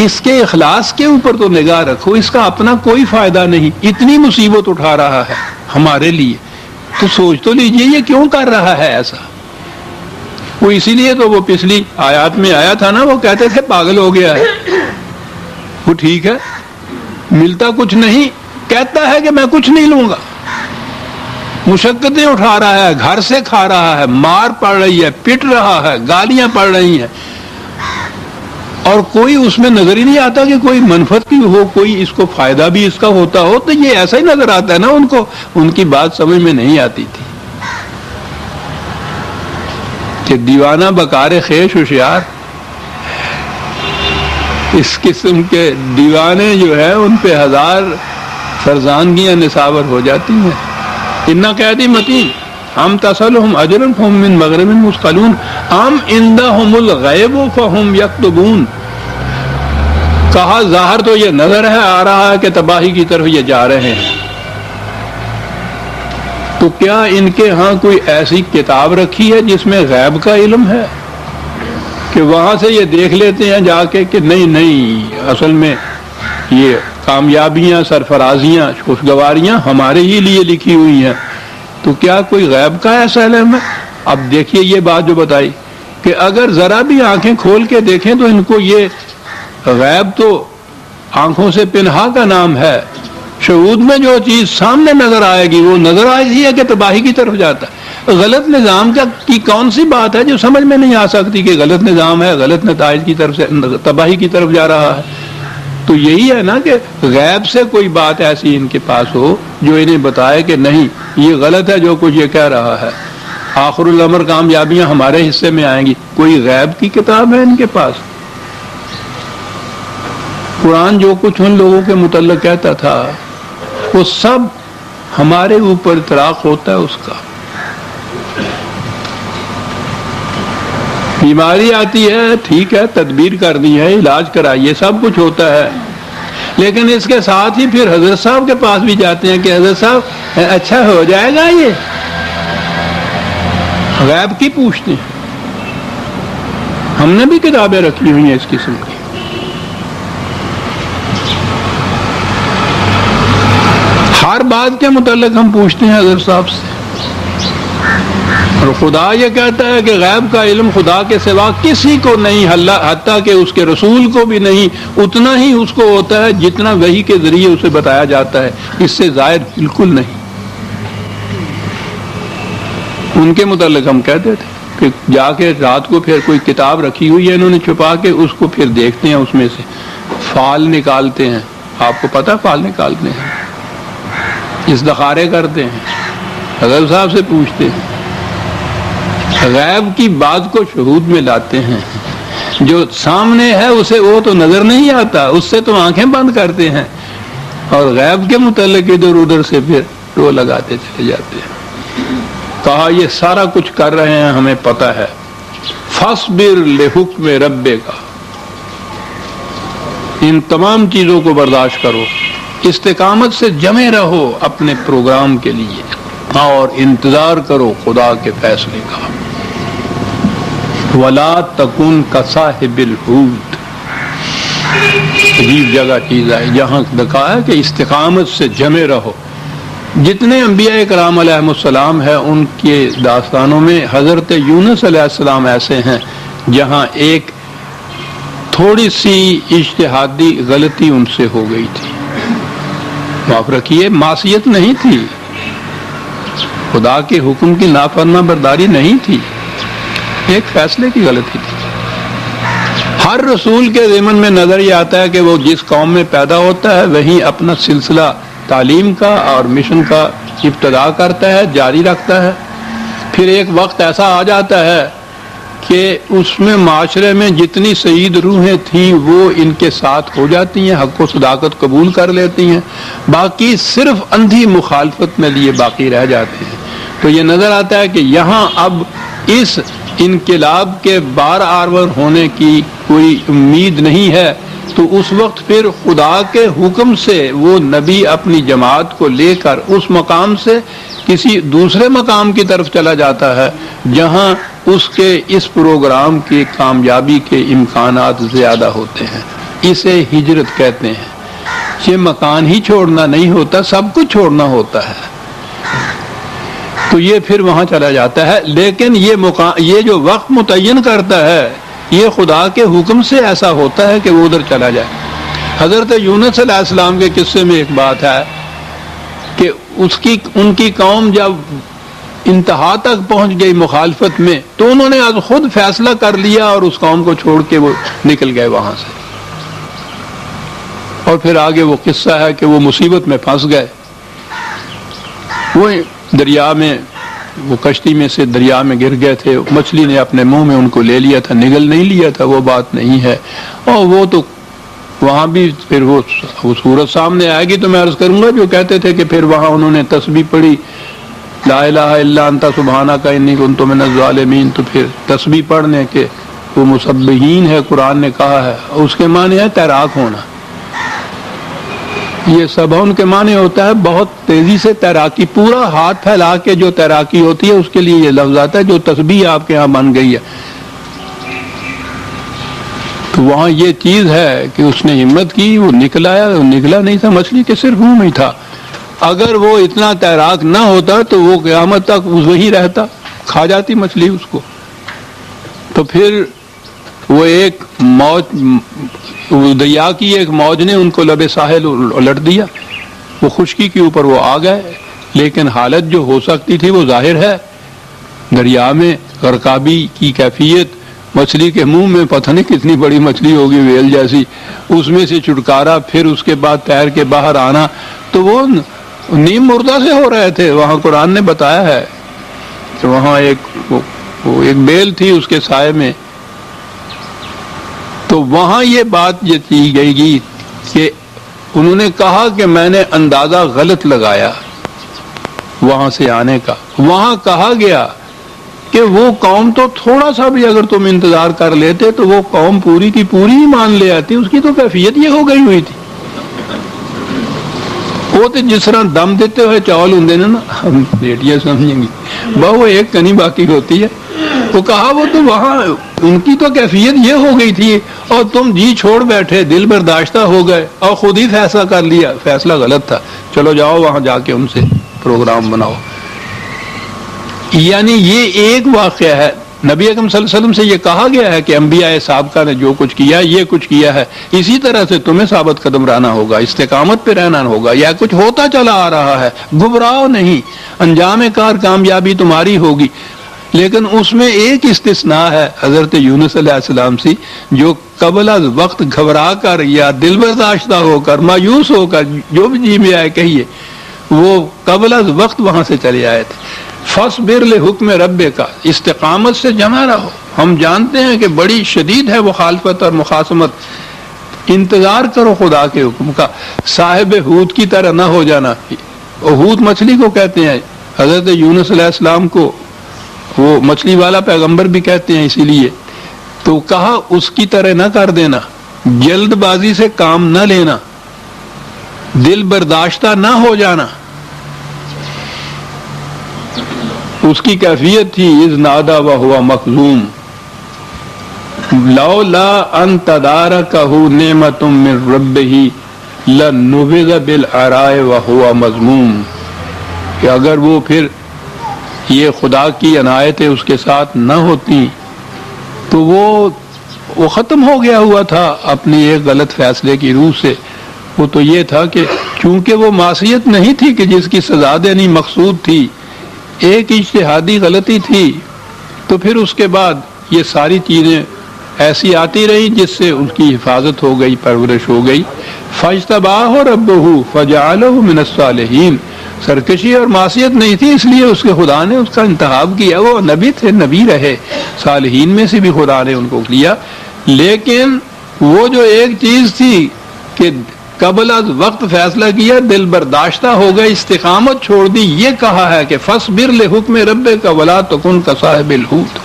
اس کے اخلاص کے اوپر تو نگاہ رکھو، اس کا اپنا کوئی فائدہ نہیں، اتنی مصیبت اٹھا رہا ہے ہمارے لیے، تو سوچ تو لیجئے یہ کیوں کر رہا ہے ایسا۔ وہ اسی لیے تو وہ پچھلی آیات میں آیا تھا نا، وہ کہتے تھے پاگل ہو گیا ہے، وہ ٹھیک ہے، ملتا کچھ نہیں، کہتا ہے کہ میں کچھ نہیں لوں گا، مشقتیں اٹھا رہا ہے، گھر سے کھا رہا ہے، مار پڑ رہی ہے، پٹ رہا ہے، گالیاں پڑ رہی ہیں، اور کوئی اس میں نظر ہی نہیں آتا کہ کوئی منفعت کی ہو، کوئی اس کو فائدہ بھی اس کا ہوتا ہو، تو یہ ایسا ہی نظر آتا ہے نا ان کو، ان کی بات سمجھ میں نہیں آتی تھی کہ دیوانہ بکار خیش ہوشیار، اس قسم کے دیوانے جو ہے ان پہ ہزار فرزانگیاں نصابر ہو جاتی ہیں۔ انا قیدی متین، ام تسألہم اجرا فہم من مغرم مثقلون ام عندہم الغیب فہم یکتبون۔ کہا ظاہر تو یہ نظر ہے، آ رہا ہے کہ تباہی کی طرف یہ جا رہے ہیں، تو کیا ان کے ہاں کوئی ایسی کتاب رکھی ہے جس میں غیب کا علم ہے کہ وہاں سے یہ دیکھ لیتے ہیں جا کے کہ نہیں اصل میں یہ کامیابیاں، سرفرازیاں، خوشگواریاں ہمارے ہی لیے لکھی ہوئی ہیں، تو کیا کوئی غیب کا ایسا علم ہے؟ اب دیکھیے یہ بات جو بتائی کہ اگر ذرا بھی آنکھیں کھول کے دیکھیں تو ان کو یہ غیب تو آنکھوں سے پنہا کا نام ہے، شہود میں جو چیز سامنے نظر آئے گی وہ نظر آئی ہے کہ تباہی کی طرف جاتا ہے۔ غلط نظام کی کون سی بات ہے جو سمجھ میں نہیں آ سکتی کہ غلط نظام ہے، غلط نتائج کی طرف سے تباہی کی طرف جا رہا ہے؟ تو یہی ہے نا کہ غیب سے کوئی بات ایسی ان کے پاس ہو جو انہیں بتائے کہ نہیں یہ غلط ہے جو کچھ یہ کہہ رہا ہے، آخر الامر کامیابیاں ہمارے حصے میں آئیں گی۔ کوئی غیب کی کتاب ہے ان کے پاس؟ قرآن جو کچھ ان لوگوں کے متعلق کہتا تھا وہ سب ہمارے اوپر اطلاق ہوتا ہے اس کا۔ بیماری آتی ہے، ٹھیک ہے، تدبیر کرنی ہے، علاج کرائیے، سب کچھ ہوتا ہے، لیکن اس کے ساتھ ہی پھر حضرت صاحب کے پاس بھی جاتے ہیں کہ حضرت صاحب اچھا ہو جائے گا، یہ غیب کی پوچھتے ہیں۔ ہم نے بھی کتابیں رکھی ہوئی ہیں اس قسم کی۔ ہر بات کے متعلق ہم پوچھتے ہیں حضرت صاحب سے، اور خدا یہ کہتا ہے کہ غیب کا علم خدا کے سوا کسی کو نہیں، حتیٰ کہ اس کے رسول کو بھی نہیں، اتنا ہی اس کو ہوتا ہے جتنا وحی کے ذریعے اسے بتایا جاتا ہے، اس سے زائد بالکل نہیں۔ ان کے متعلق ہم کہتے تھے کہ جا کے رات کو پھر کوئی کتاب رکھی ہوئی ہے انہوں نے چھپا کے، اس کو پھر دیکھتے ہیں، اس میں سے فال نکالتے ہیں، آپ کو پتہ فال نکالتے ہیں، استخارے کرتے ہیں، حضرت صاحب سے پوچھتے ہیں، غیب کی بات کو شہود میں لاتے ہیں، جو سامنے ہے اسے وہ تو نظر نہیں آتا، اس سے تو آنکھیں بند کرتے ہیں، اور غیب کے متعلق ادھر ادھر سے پھر رو لگاتے چلے جاتے ہیں۔ کہا یہ سارا کچھ کر رہے ہیں ہمیں پتہ ہے، فاصبر لحکم ربک، ان تمام چیزوں کو برداشت کرو، استقامت سے جمے رہو اپنے پروگرام کے لیے، اور انتظار کرو خدا کے فیصلے کا۔ وَلَا تَكُنْ كَصَاحِبِ الْحُوتِ، عجیب جگہ چیز ہے جہاں کہا ہے کہ استقامت سے جمے رہو۔ جتنے انبیاء کرام علیہ السلام ہیں ان کے داستانوں میں حضرت یونس علیہ السلام ایسے ہیں جہاں ایک تھوڑی سی اجتہادی غلطی ان سے ہو گئی تھی، معاف رکھیے، معصیت نہیں تھی، خدا کے حکم کی نافرما برداری نہیں تھی، ایک فیصلے کی غلطی تھی۔ ہر رسول کے ضمن میں نظر یہ آتا ہے کہ وہ جس قوم میں پیدا ہوتا ہے وہیں اپنا سلسلہ تعلیم کا اور مشن کا ابتدا کرتا ہے، جاری رکھتا ہے، پھر ایک وقت ایسا آ جاتا ہے کہ اس میں معاشرے میں جتنی سعید روحیں تھیں وہ ان کے ساتھ ہو جاتی ہیں، حق و صداقت قبول کر لیتی ہیں، باقی صرف اندھی مخالفت میں لیے باقی رہ جاتے ہیں۔ تو یہ نظر آتا ہے کہ یہاں اب اس انقلاب کے بار آور ہونے کی کوئی امید نہیں ہے، تو اس وقت پھر خدا کے حکم سے وہ نبی اپنی جماعت کو لے کر اس مقام سے کسی دوسرے مقام کی طرف چلا جاتا ہے جہاں اس کے اس پروگرام کی کامیابی کے امکانات زیادہ ہوتے ہیں۔ اسے ہجرت کہتے ہیں۔ یہ مکان ہی چھوڑنا نہیں ہوتا، سب کچھ چھوڑنا ہوتا ہے، تو یہ پھر وہاں چلا جاتا ہے، لیکن یہ جو وقت متعین کرتا ہے یہ خدا کے حکم سے ایسا ہوتا ہے کہ وہ ادھر چلا جائے۔ حضرت یونس علیہ السلام کے قصے میں ایک بات ہے کہ ان کی قوم جب انتہا تک پہنچ گئی مخالفت میں تو انہوں نے آج خود فیصلہ کر لیا اور اس قوم کو چھوڑ کے وہ نکل گئے وہاں سے، اور پھر آگے وہ قصہ ہے کہ وہ مصیبت میں پھنس گئے، وہ دریا میں، وہ کشتی میں سے دریا میں گر گئے تھے، مچھلی نے اپنے منہ میں ان کو لے لیا تھا، نگل نہیں لیا تھا، وہ بات نہیں ہے، اور وہ تو وہاں بھی پھر وہ صورت سامنے آئے گی تو میں عرض کروں گا جو کہتے تھے کہ پھر وہاں انہوں نے تسبیح پڑھی، لا الہ الا انت سبحانک انی کنت من الظالمین، تو پھر تسبیح پڑھنے کے وہ مسبحین ہے، قرآن نے کہا ہے، اس کے معنی ہے تیراک ہونا، یہ سبحان کے معنی ہوتا ہے بہت تیزی سے تیراکی، پورا ہاتھ پھیلا کے جو تیراکی ہوتی ہے اس کے لیے یہ لفظ آتا ہے، جو تسبیح آپ کے ہاں بن گئی ہے۔ تو وہاں یہ چیز ہے کہ اس نے ہمت کی، وہ نکلا نہیں تھا مچھلی کے صرف منہ میں تھا. اگر وہ اتنا تیراک نہ ہوتا تو وہ قیامت تک وہی رہتا، کھا جاتی مچھلی اس کو. تو پھر وہ ایک موج، دریا کی ایک موج نے ان کو لب ساحل الٹ دیا. وہ خشکی کے اوپر وہ آ گئے، لیکن حالت جو ہو سکتی تھی وہ ظاہر ہے. دریا میں غرقابی کی کیفیت، مچھلی کے منہ میں پتہ نہیں کتنی بڑی مچھلی ہوگی ویل جیسی، اس میں سے چھٹکارا، پھر اس کے بعد تیر کے باہر آنا، تو وہ نیم مردہ سے ہو رہے تھے. وہاں قرآن نے بتایا ہے کہ وہاں ایک بیل تھی اس کے سائے میں. تو وہاں یہ بات یہ کی گئی کہ انہوں نے کہا کہ میں نے اندازہ غلط لگایا وہاں سے آنے کا. وہاں کہا گیا کہ وہ قوم تو تھوڑا سا بھی اگر تم انتظار کر لیتے تو وہ قوم پوری کی پوری ہی مان لے آتی. اس کی تو کیفیت یہ ہو گئی ہوئی تھی. وہ تو جس طرح دم دیتے ہوئے چاول ہوں نا، ہم بیٹیاں سمجھیں گی وہ ایک کنی باقی ہوتی ہے. وہ کہا وہ تو وہاں ان کی تو کیفیت یہ ہو گئی تھی اور تم جی چھوڑ بیٹھے، دل برداشتہ ہو گئے اور خود ہی فیصلہ کر لیا. فیصلہ غلط تھا. چلو جاؤ وہاں جا کے ان سے پروگرام بناؤ. یعنی یہ ایک واقعہ ہے. نبی اکرم صلی اللہ علیہ وسلم سے یہ کہا گیا ہے کہ انبیاء سابقہ نے جو کچھ کیا یہ کچھ کیا ہے، اسی طرح سے تمہیں ثابت قدم رہنا ہوگا، استقامت پہ رہنا ہوگا. یا کچھ ہوتا چلا آ رہا ہے، گھبراؤ نہیں، انجام کار کامیابی تمہاری ہوگی. لیکن اس میں ایک استثناء ہے حضرت یونس علیہ السلام سے، جو قبل از وقت گھبرا کر یا دل برداشتہ ہو کر مایوس ہو کر جو بھی جی میں آئے کہیے، وہ قبل از وقت وہاں سے چلے آئے تھے. فاصبر لحکم ربک، استقامت سے جمع رہو. ہم جانتے ہیں کہ بڑی شدید ہے مخالفت اور مخاصمت. انتظار کرو خدا کے حکم کا. صاحب حوت کی طرح نہ ہو جانا. حوت مچھلی کو کہتے ہیں، حضرت یونس علیہ السلام کو وہ مچھلی والا پیغمبر بھی کہتے ہیں. اسی لیے تو کہا اس کی طرح نہ کر دینا، جلد بازی سے کام نہ لینا، دل برداشتہ نہ ہو جانا. اس کی کیفیت تھی اذ نادا وہو مخزوم لولا ان تدارکہ نعمت من ربہ لنبذ بالعراء وہو مذموم، کہ اگر وہ پھر یہ خدا کی عنایتیں اس کے ساتھ نہ ہوتی تو وہ ختم ہو گیا ہوا تھا اپنی ایک غلط فیصلے کی روح سے. وہ تو یہ تھا کہ چونکہ وہ معصیت نہیں تھی کہ جس کی سزا دینی مقصود تھی، ایک اجتہادی غلطی تھی، تو پھر اس کے بعد یہ ساری چیزیں ایسی آتی رہی جس سے ان کی حفاظت ہو گئی، پرورش ہو گئی. فاجتباہ ربہ فجعلہ من الصالحین، سرکشی اور معصیت نہیں تھی اس لیے اس کے خدا نے اس کا انتخاب کیا. وہ نبی تھے، نبی رہے، صالحین میں سے بھی خدا نے ان کو لیا. لیکن وہ جو ایک چیز تھی کہ قبل از وقت فیصلہ کیا، دل برداشتہ ہو گئے، استقامت چھوڑ دی. یہ کہا ہے کہ فاصبر لحکم ربک ولا تکن کصاحب الحوت.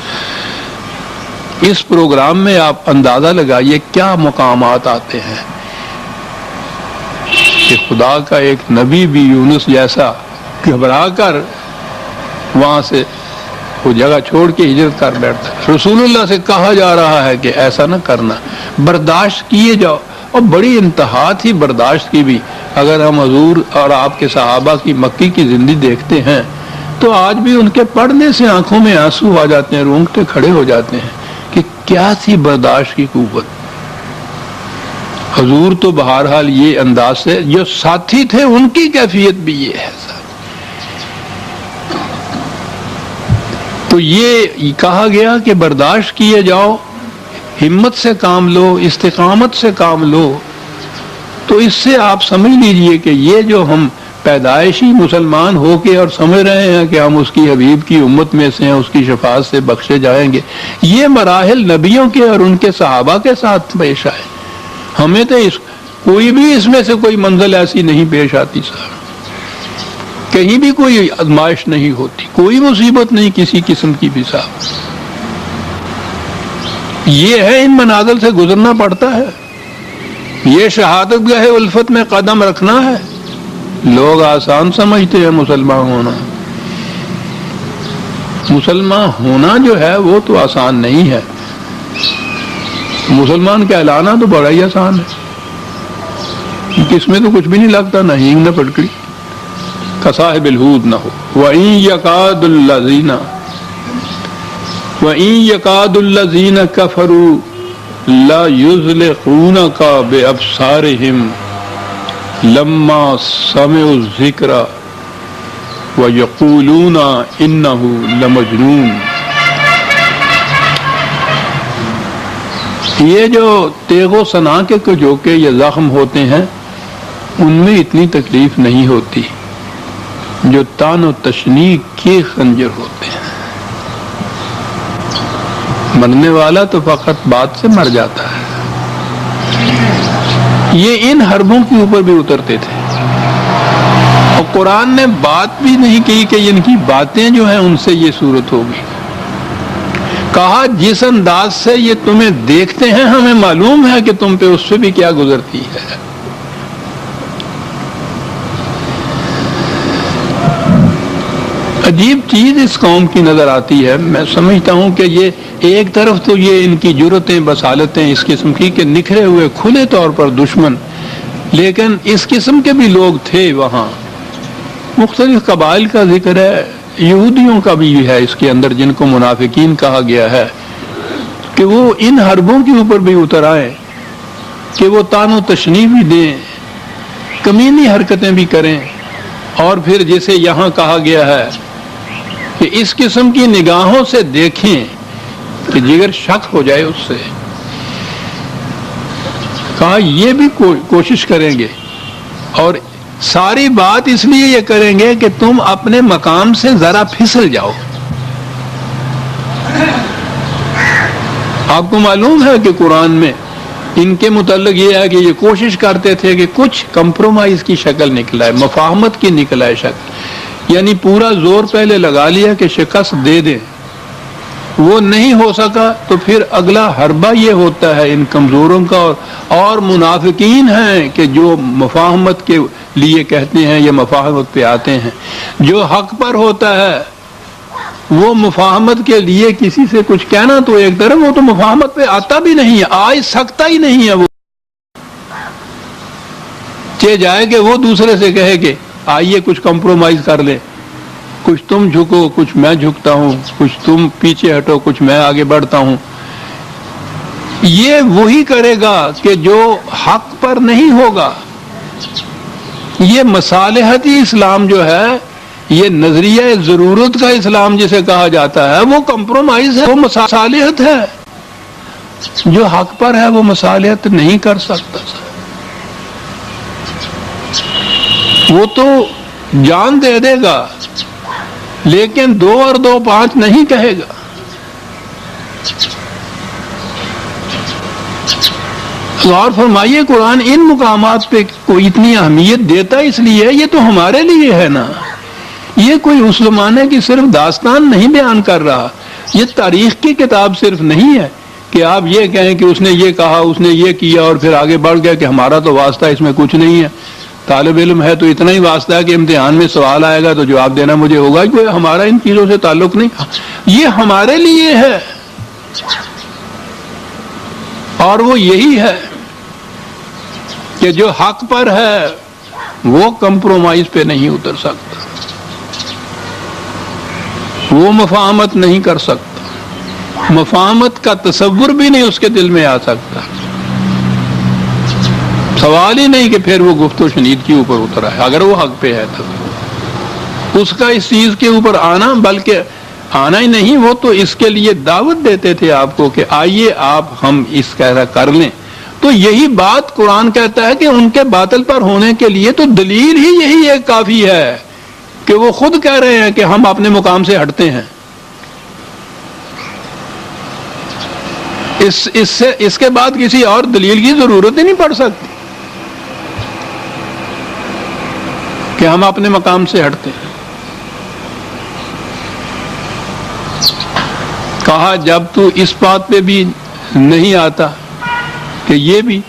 اس پروگرام میں آپ اندازہ لگائیے کیا مقامات آتے ہیں کہ خدا کا ایک نبی بھی یونس جیسا گھبرا کر وہاں سے وہ جگہ چھوڑ کے ہجرت کر بیٹھتا. رسول اللہ سے کہا جا رہا ہے کہ ایسا نہ کرنا، برداشت کیے جاؤ. اور بڑی انتہا تھی برداشت کی بھی. اگر ہم حضور اور آپ کے صحابہ کی مکی کی زندگی دیکھتے ہیں تو آج بھی ان کے پڑھنے سے آنکھوں میں آنسو آ جاتے ہیں، رونگٹے کھڑے ہو جاتے ہیں کہ کیا تھی برداشت کی قوت. حضور تو بہرحال یہ انداز سے، جو ساتھی تھے ان کی کیفیت بھی یہ ہے. تو یہ کہا گیا کہ برداشت کیے جاؤ، ہمت سے کام لو، استقامت سے کام لو. تو اس سے آپ سمجھ لیجئے کہ یہ جو ہم پیدائشی مسلمان ہو کے اور سمجھ رہے ہیں کہ ہم اس کی حبیب کی امت میں سے ہیں، اس کی شفاعت سے بخشے جائیں گے، یہ مراحل نبیوں کے اور ان کے صحابہ کے ساتھ پیش آئے. ہمیں تو کوئی بھی اس میں سے کوئی منزل ایسی نہیں پیش آتی صاحب. کہیں بھی کوئی آزمائش نہیں ہوتی، کوئی مصیبت نہیں کسی قسم کی بھی صاحب. یہ ہے ان منازل سے گزرنا پڑتا ہے. یہ شہادت گاہ الفت میں قدم رکھنا ہے. لوگ آسان سمجھتے ہیں مسلمان ہونا. مسلمان ہونا جو ہے وہ تو آسان نہیں ہے. مسلمان کہلانا تو بڑا ہی آسان ہے، اس میں تو کچھ بھی نہیں لگتا، نہ ہینگ نہ پٹکڑی، کصاحب الحود نہ ہو۔ وَإِن يَكَادُ الَّذِينَ كَفَرُوا لَا يُزْلِقُونَكَ بِأَبْصَارِهِمْ لَمَّا سَمِعُوا الذِّكْرَ وَيَقُولُونَ إِنَّهُ لَمَجْنُونٌ۔ یہ جو تیغ و سنا کے کجوکے یا زخم ہوتے ہیں ان میں اتنی تکلیف نہیں ہوتی جو تان و تشنیع کے خنجر ہوتے ہیں۔ مرنے والا تو فقط بات سے مر جاتا ہے، یہ ان حربوں کے اوپر بھی اترتے تھے، اور قرآن نے بات بھی نہیں کی کہ ان کی باتیں جو ہیں ان سے یہ صورت ہوگی۔ کہا جس انداز سے یہ تمہیں دیکھتے ہیں ہمیں معلوم ہے کہ تم پہ اس سے بھی کیا گزرتی ہے۔ عجیب چیز اس قوم کی نظر آتی ہے، میں سمجھتا ہوں کہ یہ ایک طرف تو یہ ان کی جرتیں بصالتیں اس قسم کی کہ نکھرے ہوئے کھلے طور پر دشمن، لیکن اس قسم کے بھی لوگ تھے وہاں، مختلف قبائل کا ذکر ہے، یہودیوں کا بھی ہے اس کے اندر جن کو منافقین کہا گیا ہے، کہ وہ ان حربوں کے اوپر بھی اتر آئے کہ وہ تان و تشنیع بھی دیں، کمینی حرکتیں بھی کریں، اور پھر جیسے یہاں کہا گیا ہے کہ اس قسم کی نگاہوں سے دیکھیں کہ جگر شک ہو جائے اس سے۔ کہا یہ بھی کوشش کریں گے، اور ساری بات اس لیے یہ کریں گے کہ تم اپنے مقام سے ذرا پھسل جاؤ۔ آپ کو معلوم ہے کہ قرآن میں ان کے متعلق یہ ہے کہ یہ کوشش کرتے تھے کہ کچھ کمپرومائز کی شکل نکلائے، مفاہمت کی نکلائے شکل، یعنی پورا زور پہلے لگا لیا کہ شکست دے دیں، وہ نہیں ہو سکا تو پھر اگلا حربہ یہ ہوتا ہے ان کمزوروں کا، اور منافقین ہیں کہ جو مفاہمت کے لیے کہتے ہیں یا مفاہمت پہ آتے ہیں، جو حق پر ہوتا ہے وہ مفاہمت کے لیے کسی سے کچھ کہنا تو ایک طرف، وہ تو مفاہمت پہ آتا بھی نہیں ہے، آ سکتا ہی نہیں ہے، وہ چہ جائے کہ وہ دوسرے سے کہے کہ آئیے کچھ کمپرومائز کر لیں، کچھ تم جھکو کچھ میں جھکتا ہوں، کچھ تم پیچھے ہٹو کچھ میں آگے بڑھتا ہوں۔ یہ وہی کرے گا کہ جو حق پر نہیں ہوگا۔ یہ مصالحتی اسلام جو ہے، یہ نظریہ ضرورت کا اسلام جسے کہا جاتا ہے، وہ کمپرومائز ہے، وہ مصالحت ہے۔ جو حق پر ہے وہ مصالحت نہیں کر سکتا، وہ تو جان دے دے گا لیکن 2 اور 2 5 نہیں کہے گا۔ غور فرمائیے، قرآن ان مقامات پہ کوئی اتنی اہمیت دیتا اس لیے، یہ تو ہمارے لیے ہے نا، یہ کوئی اس زمانے کی صرف داستان نہیں بیان کر رہا، یہ تاریخ کی کتاب صرف نہیں ہے کہ آپ یہ کہیں کہ اس نے یہ کہا، اس نے یہ کیا اور پھر آگے بڑھ گیا کہ ہمارا تو واسطہ اس میں کچھ نہیں ہے۔ طالب علم ہے تو اتنا ہی واسطہ ہے کہ امتحان میں سوال آئے گا تو جواب دینا مجھے ہوگا، کوئی ہمارا ان چیزوں سے تعلق نہیں، یہ ہمارے لیے ہے، اور وہ یہی ہے کہ جو حق پر ہے وہ کمپرومائز پہ نہیں اتر سکتا، وہ مفاہمت نہیں کر سکتا، مفاہمت کا تصور بھی نہیں اس کے دل میں آ سکتا، سوال ہی نہیں کہ پھر وہ گفت و شنید کے اوپر اترا ہے، اگر وہ حق پہ ہے تو اس کا اس چیز کے اوپر آنا، بلکہ آنا ہی نہیں، وہ تو اس کے لیے دعوت دیتے تھے آپ کو کہ آئیے آپ ہم اس طرح کر لیں۔ تو یہی بات قرآن کہتا ہے کہ ان کے باطل پر ہونے کے لیے تو دلیل ہی یہی ایک کافی ہے کہ وہ خود کہہ رہے ہیں کہ ہم اپنے مقام سے ہٹتے ہیں۔ اس کے بعد کسی اور دلیل کی ضرورت ہی نہیں پڑ سکتی کہ ہم اپنے مقام سے ہٹتے ہیں۔ کہا جب تو اس بات پہ بھی نہیں آتا کہ یہ بھی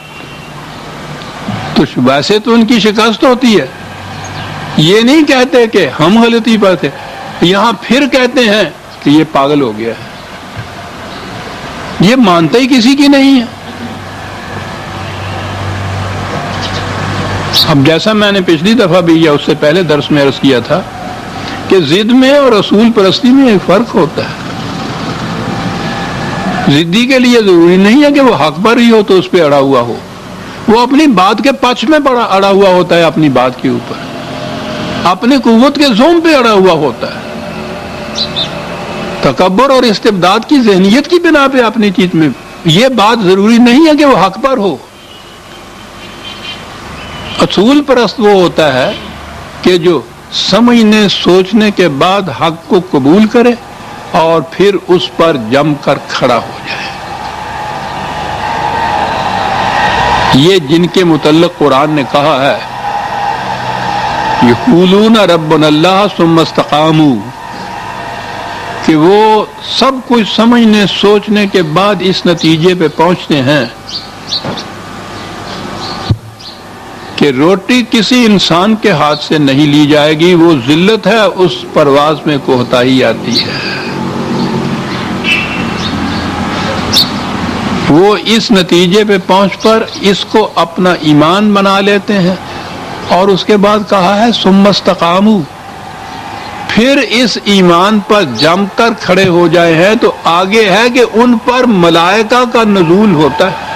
تو ویسے تو ان کی شکست ہوتی ہے، یہ نہیں کہتے کہ ہم غلطی پر تھے، یہاں پھر کہتے ہیں کہ یہ پاگل ہو گیا ہے، یہ مانتے ہی کسی کی نہیں ہے۔ اب جیسا میں نے پچھلی دفعہ بھی یا اس سے پہلے درس میں عرض کیا تھا کہ ضد میں اور رسول پرستی میں ایک فرق ہوتا ہے. ضدی کے لیے ضروری نہیں ہے کہ وہ حق پر ہی ہو تو اس پہ اڑا ہوا ہو، وہ اپنی بات کے پچ میں اڑا ہوا ہوتا ہے، اپنی بات کے اوپر اپنی قوت کے زوم پہ اڑا ہوا ہوتا ہے. تکبر اور استبداد کی ذہنیت کی بنا پہ اپنی چیز میں یہ بات ضروری نہیں ہے کہ وہ حق پر ہو. اصول پرست وہ ہوتا ہے کہ جو سمجھنے سوچنے کے بعد حق کو قبول کرے اور پھر اس پر جم کر کھڑا ہو جائے. یہ جن کے متعلق قرآن نے کہا ہے یقولون ربنا اللہ ثم استقاموا، کہ وہ سب کچھ سمجھنے سوچنے کے بعد اس نتیجے پہ پہنچتے ہیں کہ روٹی کسی انسان کے ہاتھ سے نہیں لی جائے گی، وہ ذلت ہے، اس پرواز میں کوتاہی آتی ہے. وہ اس نتیجے پہ پہنچ پر اس کو اپنا ایمان بنا لیتے ہیں، اور اس کے بعد کہا ہے ثم استقاموا، پھر اس ایمان پر جم کر کھڑے ہو جائے ہیں. تو آگے ہے کہ ان پر ملائکہ کا نزول ہوتا ہے.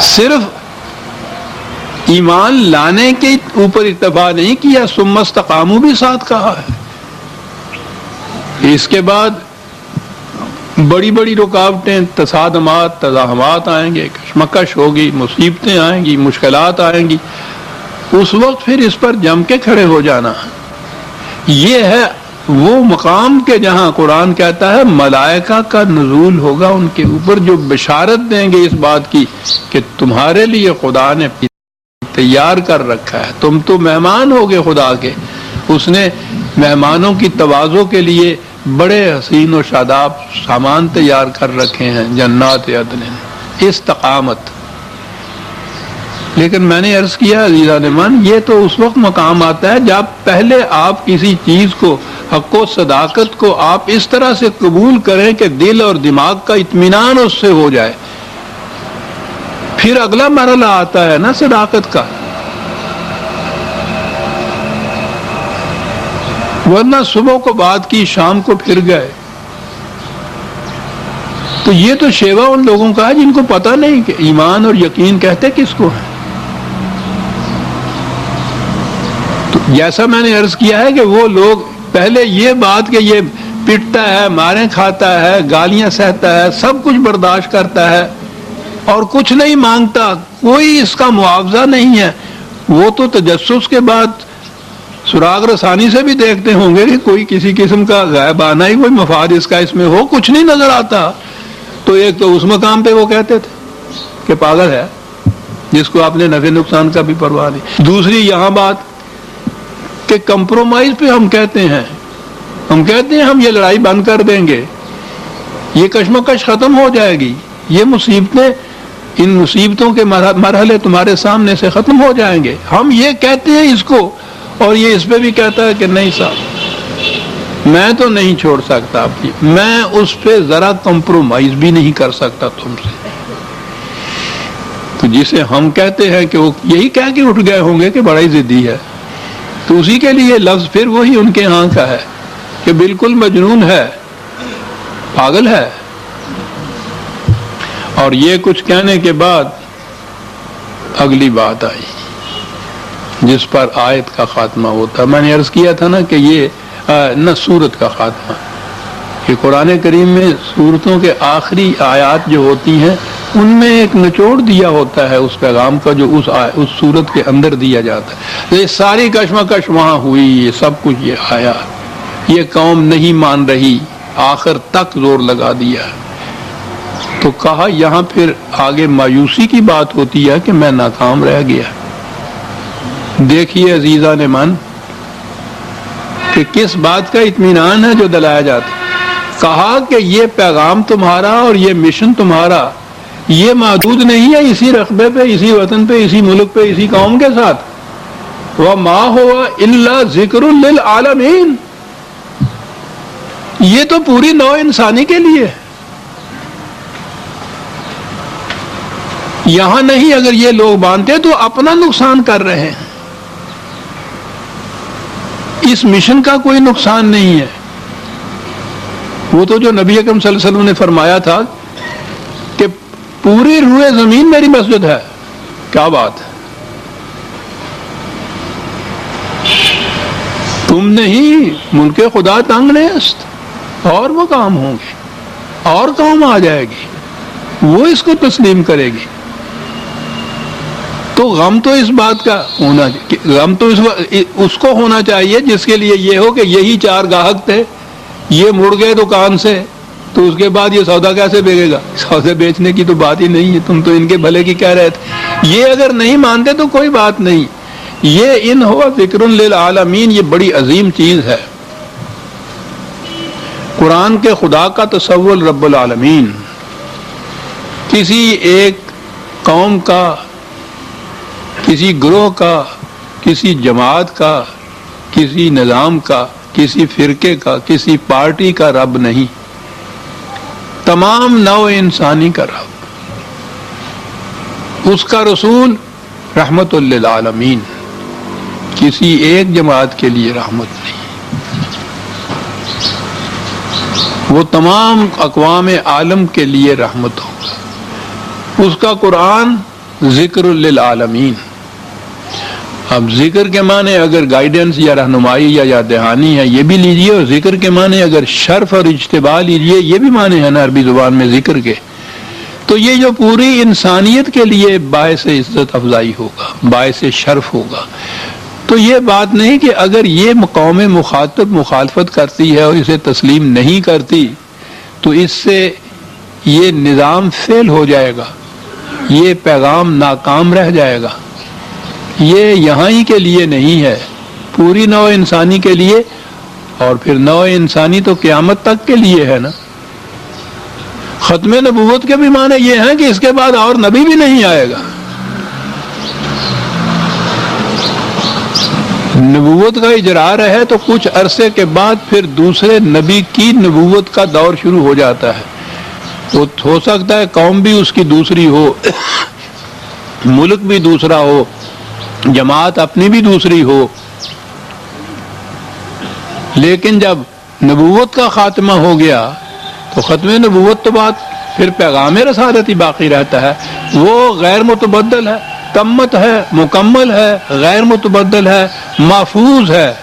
صرف ایمان لانے کے اوپر اتفاق نہیں کیا، ثم استقاموا بھی ساتھ کہا ہے. اس کے بعد بڑی بڑی رکاوٹیں، تصادمات، تزاحمات آئیں گے، کشمکش ہوگی، مصیبتیں آئیں گی، مشکلات آئیں گی. اس وقت پھر اس پر جم کے کھڑے ہو جانا. یہ ہے وہ مقام کہ جہاں قرآن کہتا ہے ملائکہ کا نزول ہوگا ان کے اوپر، جو بشارت دیں گے اس بات کی کہ تمہارے لیے خدا نے تیار کر رکھا ہے، تم تو مہمان ہوگے خدا کے. اس نے مہمانوں کی تواضع کے لیے بڑے حسین و شاداب سامان تیار کر رکھے ہیں، جنات عدن، استقامت. لیکن میں نے عرض کیا عزیزان من، یہ تو اس وقت مقام آتا ہے جب پہلے آپ کسی چیز کو، حق و صداقت کو آپ اس طرح سے قبول کریں کہ دل اور دماغ کا اطمینان اس سے ہو جائے. پھر اگلا مرحلہ آتا ہے نا صداقت کا. ورنہ صبح کو بات کی، شام کو پھر گئے. تو یہ تو شیوا ان لوگوں کا ہے جن کو پتہ نہیں کہ ایمان اور یقین کہتے کس کو ہے. تو جیسا میں نے عرض کیا ہے کہ وہ لوگ پہلے یہ بات کہ یہ پٹتا ہے، ماریں کھاتا ہے، گالیاں سہتا ہے، سب کچھ برداشت کرتا ہے اور کچھ نہیں مانگتا، کوئی اس کا معاوضہ نہیں ہے. وہ تو تجسس کے بعد سراغ رسانی سے بھی دیکھتے ہوں گے کہ کوئی کسی قسم کا غائبانہ ہی کوئی مفاد اس کا اس میں ہو، کچھ نہیں نظر آتا. تو ایک تو اس مقام پہ وہ کہتے تھے کہ پاگل ہے جس کو اپنے نفع نقصان کا بھی پرواہ نہیں. دوسری یہاں بات کہ کمپرومائز پہ ہم کہتے ہیں ہم یہ لڑائی بند کر دیں گے، یہ کشمکش ختم ہو جائے گی، یہ مصیبتیں، ان مصیبتوں کے مرحلے تمہارے سامنے سے ختم ہو جائیں گے. ہم یہ کہتے ہیں اس کو، اور یہ اس پہ بھی کہتا ہے کہ نہیں صاحب میں تو نہیں چھوڑ سکتا آپ کی، میں اس پہ ذرا کمپرومائز بھی نہیں کر سکتا تم سے. تو جسے ہم کہتے ہیں کہ وہ یہی کہہ کے اٹھ گئے ہوں گے کہ بڑا ہی ضدی ہے، تو اسی کے لیے لفظ پھر وہی ان کے ہاں کا ہے کہ بالکل مجنون ہے، پاگل ہے. اور یہ کچھ کہنے کے بعد اگلی بات آئی جس پر آیت کا خاتمہ ہوتا. میں نے عرض کیا تھا نا کہ یہ نہ سورت کا خاتمہ، کہ قرآن کریم میں سورتوں کے آخری آیات جو ہوتی ہیں ان میں ایک نچوڑ دیا ہوتا ہے اس پیغام کا جو اس سورت کے اندر دیا جاتا ہے. یہ ساری کشمکش وہاں ہوئی، یہ سب کچھ یہ آیا، یہ قوم نہیں مان رہی، آخر تک زور لگا دیا. تو کہا یہاں پھر آگے مایوسی کی بات ہوتی ہے کہ میں ناکام رہ گیا. دیکھیے عزیزان من کہ کس بات کا اطمینان ہے جو دلایا جاتا. کہا کہ یہ پیغام تمہارا اور یہ مشن تمہارا یہ محدود نہیں ہے اسی رقبے پہ، اسی وطن پہ، اسی ملک پہ، اسی قوم کے ساتھ. وَمَا هُوَ إِلَّا ذِكْرٌ لِّلْعَالَمِينَ، یہ تو پوری نوع انسانی کے لیے. یہاں نہیں اگر یہ لوگ باندھتے تو اپنا نقصان کر رہے ہیں. اس مشن کا کوئی نقصان نہیں ہے. وہ تو جو نبی اکرم صلی اللہ علیہ وسلم نے فرمایا تھا کہ پوری روئے زمین میری مسجد ہے. کیا بات ہے. تم نہیں ملک خدا تنگ نیست، اور وہ کام ہوں گے اور قوم آ جائے گی وہ اس کو تسلیم کرے گی. تو غم تو اس بات کا ہونا، غم تو اس کو ہونا چاہیے جس کے لیے یہ ہو کہ یہی 4 گاہک تھے، یہ مڑ گئے دکان سے، تو اس کے بعد یہ سودا کیسے بیچے گا؟ سودے بیچنے کی تو بات ہی نہیں ہے، تم تو ان کے بھلے کی کہہ رہے تھے. یہ اگر نہیں مانتے تو کوئی بات نہیں. یہ ان ہوا ذکر للعالمین، یہ بڑی عظیم چیز ہے. قرآن کے خدا کا تصور رب العالمین کسی ایک قوم کا، کسی گروہ کا، کسی جماعت کا، کسی نظام کا، کسی فرقے کا، کسی پارٹی کا رب نہیں، تمام نوع انسانی کا رب. اس کا رسول رحمت للعالمین، کسی ایک جماعت کے لیے رحمت نہیں، وہ تمام اقوام عالم کے لیے رحمت ہوگا. اس کا قرآن ذکر للعالمین. اب ذکر کے معنی اگر گائیڈنس یا رہنمائی یا دہانی ہے یہ بھی لیجئے، اور ذکر کے معنی اگر شرف اور اجتباء لیجئے، یہ بھی معنی ہے نا عربی زبان میں ذکر کے. تو یہ جو پوری انسانیت کے لیے باعث عزت افزائی ہوگا، باعث شرف ہوگا. تو یہ بات نہیں کہ اگر یہ قوم مخاطب مخالفت کرتی ہے اور اسے تسلیم نہیں کرتی تو اس سے یہ نظام فیل ہو جائے گا، یہ پیغام ناکام رہ جائے گا. یہ یہاں ہی کے لیے نہیں ہے، پوری نوع انسانی کے لیے، اور پھر نوع انسانی تو قیامت تک کے لیے ہے نا. ختم نبوت کے بھی معنی یہ ہیں کہ اس کے بعد اور نبی بھی نہیں آئے گا. نبوت کا اجرا رہے تو کچھ عرصے کے بعد پھر دوسرے نبی کی نبوت کا دور شروع ہو جاتا ہے. وہ ہو سکتا ہے قوم بھی اس کی دوسری ہو، ملک بھی دوسرا ہو، جماعت اپنی بھی دوسری ہو، لیکن جب نبوت کا خاتمہ ہو گیا تو ختم نبوت تو بعد پھر پیغام رسالت ہی باقی رہتا ہے. وہ غیر متبدل ہے، تمت ہے، مکمل ہے، غیر متبدل ہے، محفوظ ہے.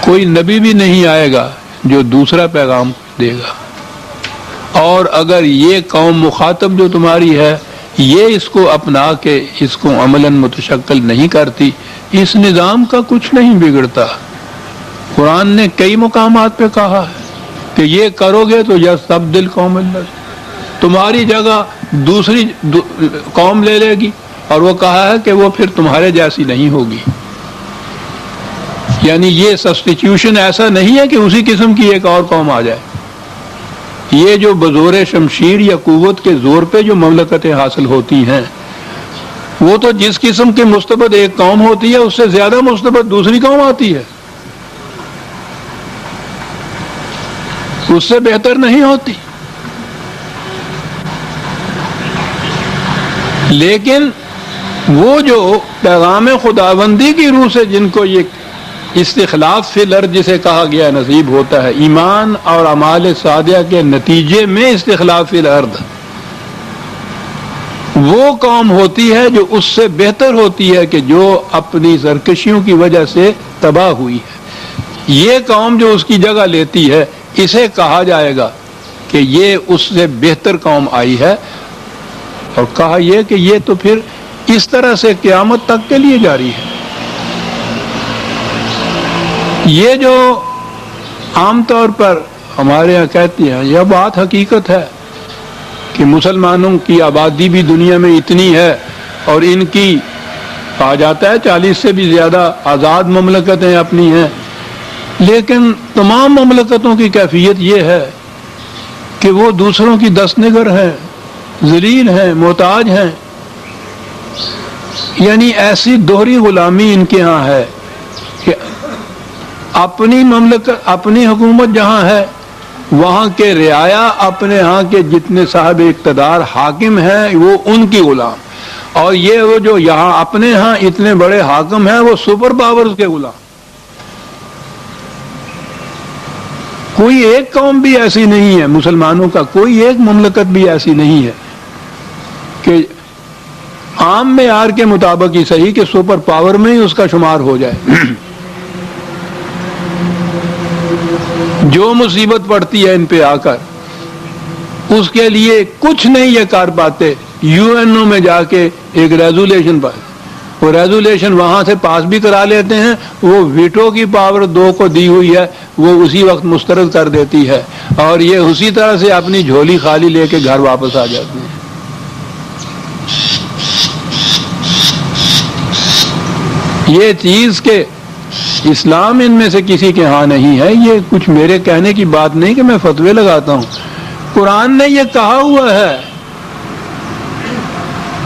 کوئی نبی بھی نہیں آئے گا جو دوسرا پیغام دے گا. اور اگر یہ قوم مخاطب جو تمہاری ہے یہ اس کو اپنا کے اس کو عملاً متشکل نہیں کرتی، اس نظام کا کچھ نہیں بگڑتا. قرآن نے کئی مقامات پہ کہا ہے کہ یہ کرو گے تو یستبدل قوم، تمہاری جگہ دوسری قوم لے لے گی، اور وہ کہا ہے کہ وہ پھر تمہارے جیسی نہیں ہوگی. یعنی یہ سبسٹیٹیوشن ایسا نہیں ہے کہ اسی قسم کی ایک اور قوم آ جائے. یہ جو بزور شمشیر یا قوت کے زور پہ جو مملکتیں حاصل ہوتی ہیں وہ تو جس قسم کی مستبد ایک قوم ہوتی ہے اس سے زیادہ مستبد دوسری قوم آتی ہے، اس سے بہتر نہیں ہوتی. لیکن وہ جو پیغام خداوندی کی روح سے جن کو یہ استخلاف فی الارض جسے کہا گیا نصیب ہوتا ہے، ایمان اور اعمال صالحہ کے نتیجے میں استخلاف فی الارض، وہ قوم ہوتی ہے جو اس سے بہتر ہوتی ہے کہ جو اپنی سرکشیوں کی وجہ سے تباہ ہوئی ہے. یہ قوم جو اس کی جگہ لیتی ہے اسے کہا جائے گا کہ یہ اس سے بہتر قوم آئی ہے. اور کہا یہ کہ یہ تو پھر اس طرح سے قیامت تک کے لیے جاری ہے. یہ جو عام طور پر ہمارے یہاں کہتے ہیں یہ بات حقیقت ہے کہ مسلمانوں کی آبادی بھی دنیا میں اتنی ہے اور ان کی کہا جاتا ہے 40 سے بھی زیادہ آزاد مملکتیں اپنی ہیں، لیکن تمام مملکتوں کی کیفیت یہ ہے کہ وہ دوسروں کی دست نگر ہیں، ذلیل ہیں، محتاج ہیں. یعنی ایسی دوہری غلامی ان کے ہاں ہے کہ اپنی مملکت اپنی حکومت جہاں ہے وہاں کے رعایا اپنے ہاں کے جتنے صاحب اقتدار حاکم ہیں وہ ان کی غلام، اور یہ وہ جو یہاں اپنے ہاں اتنے بڑے حاکم ہیں وہ سپر پاورز کے غلام۔ کوئی ایک قوم بھی ایسی نہیں ہے، مسلمانوں کا کوئی ایک مملکت بھی ایسی نہیں ہے کہ عام معیار کے مطابق ہی صحیح کہ سپر پاور میں ہی اس کا شمار ہو جائے۔ جو مصیبت پڑتی ہے ان پہ آ کر، اس کے لیے کچھ نہیں یہ کر پاتے، یو این او میں جا کے ایک ریزولیشن پر، وہ ریزولیشن وہاں سے پاس بھی کرا لیتے ہیں، وہ ویٹو کی پاور 2 کو دی ہوئی ہے، وہ اسی وقت مسترد کر دیتی ہے، اور یہ اسی طرح سے اپنی جھولی خالی لے کے گھر واپس آ جاتے ہیں۔ یہ چیز کہ اسلام ان میں سے کسی کے ہاں نہیں ہے، یہ کچھ میرے کہنے کی بات نہیں کہ میں فتوے لگاتا ہوں، قرآن نے یہ کہا ہوا ہے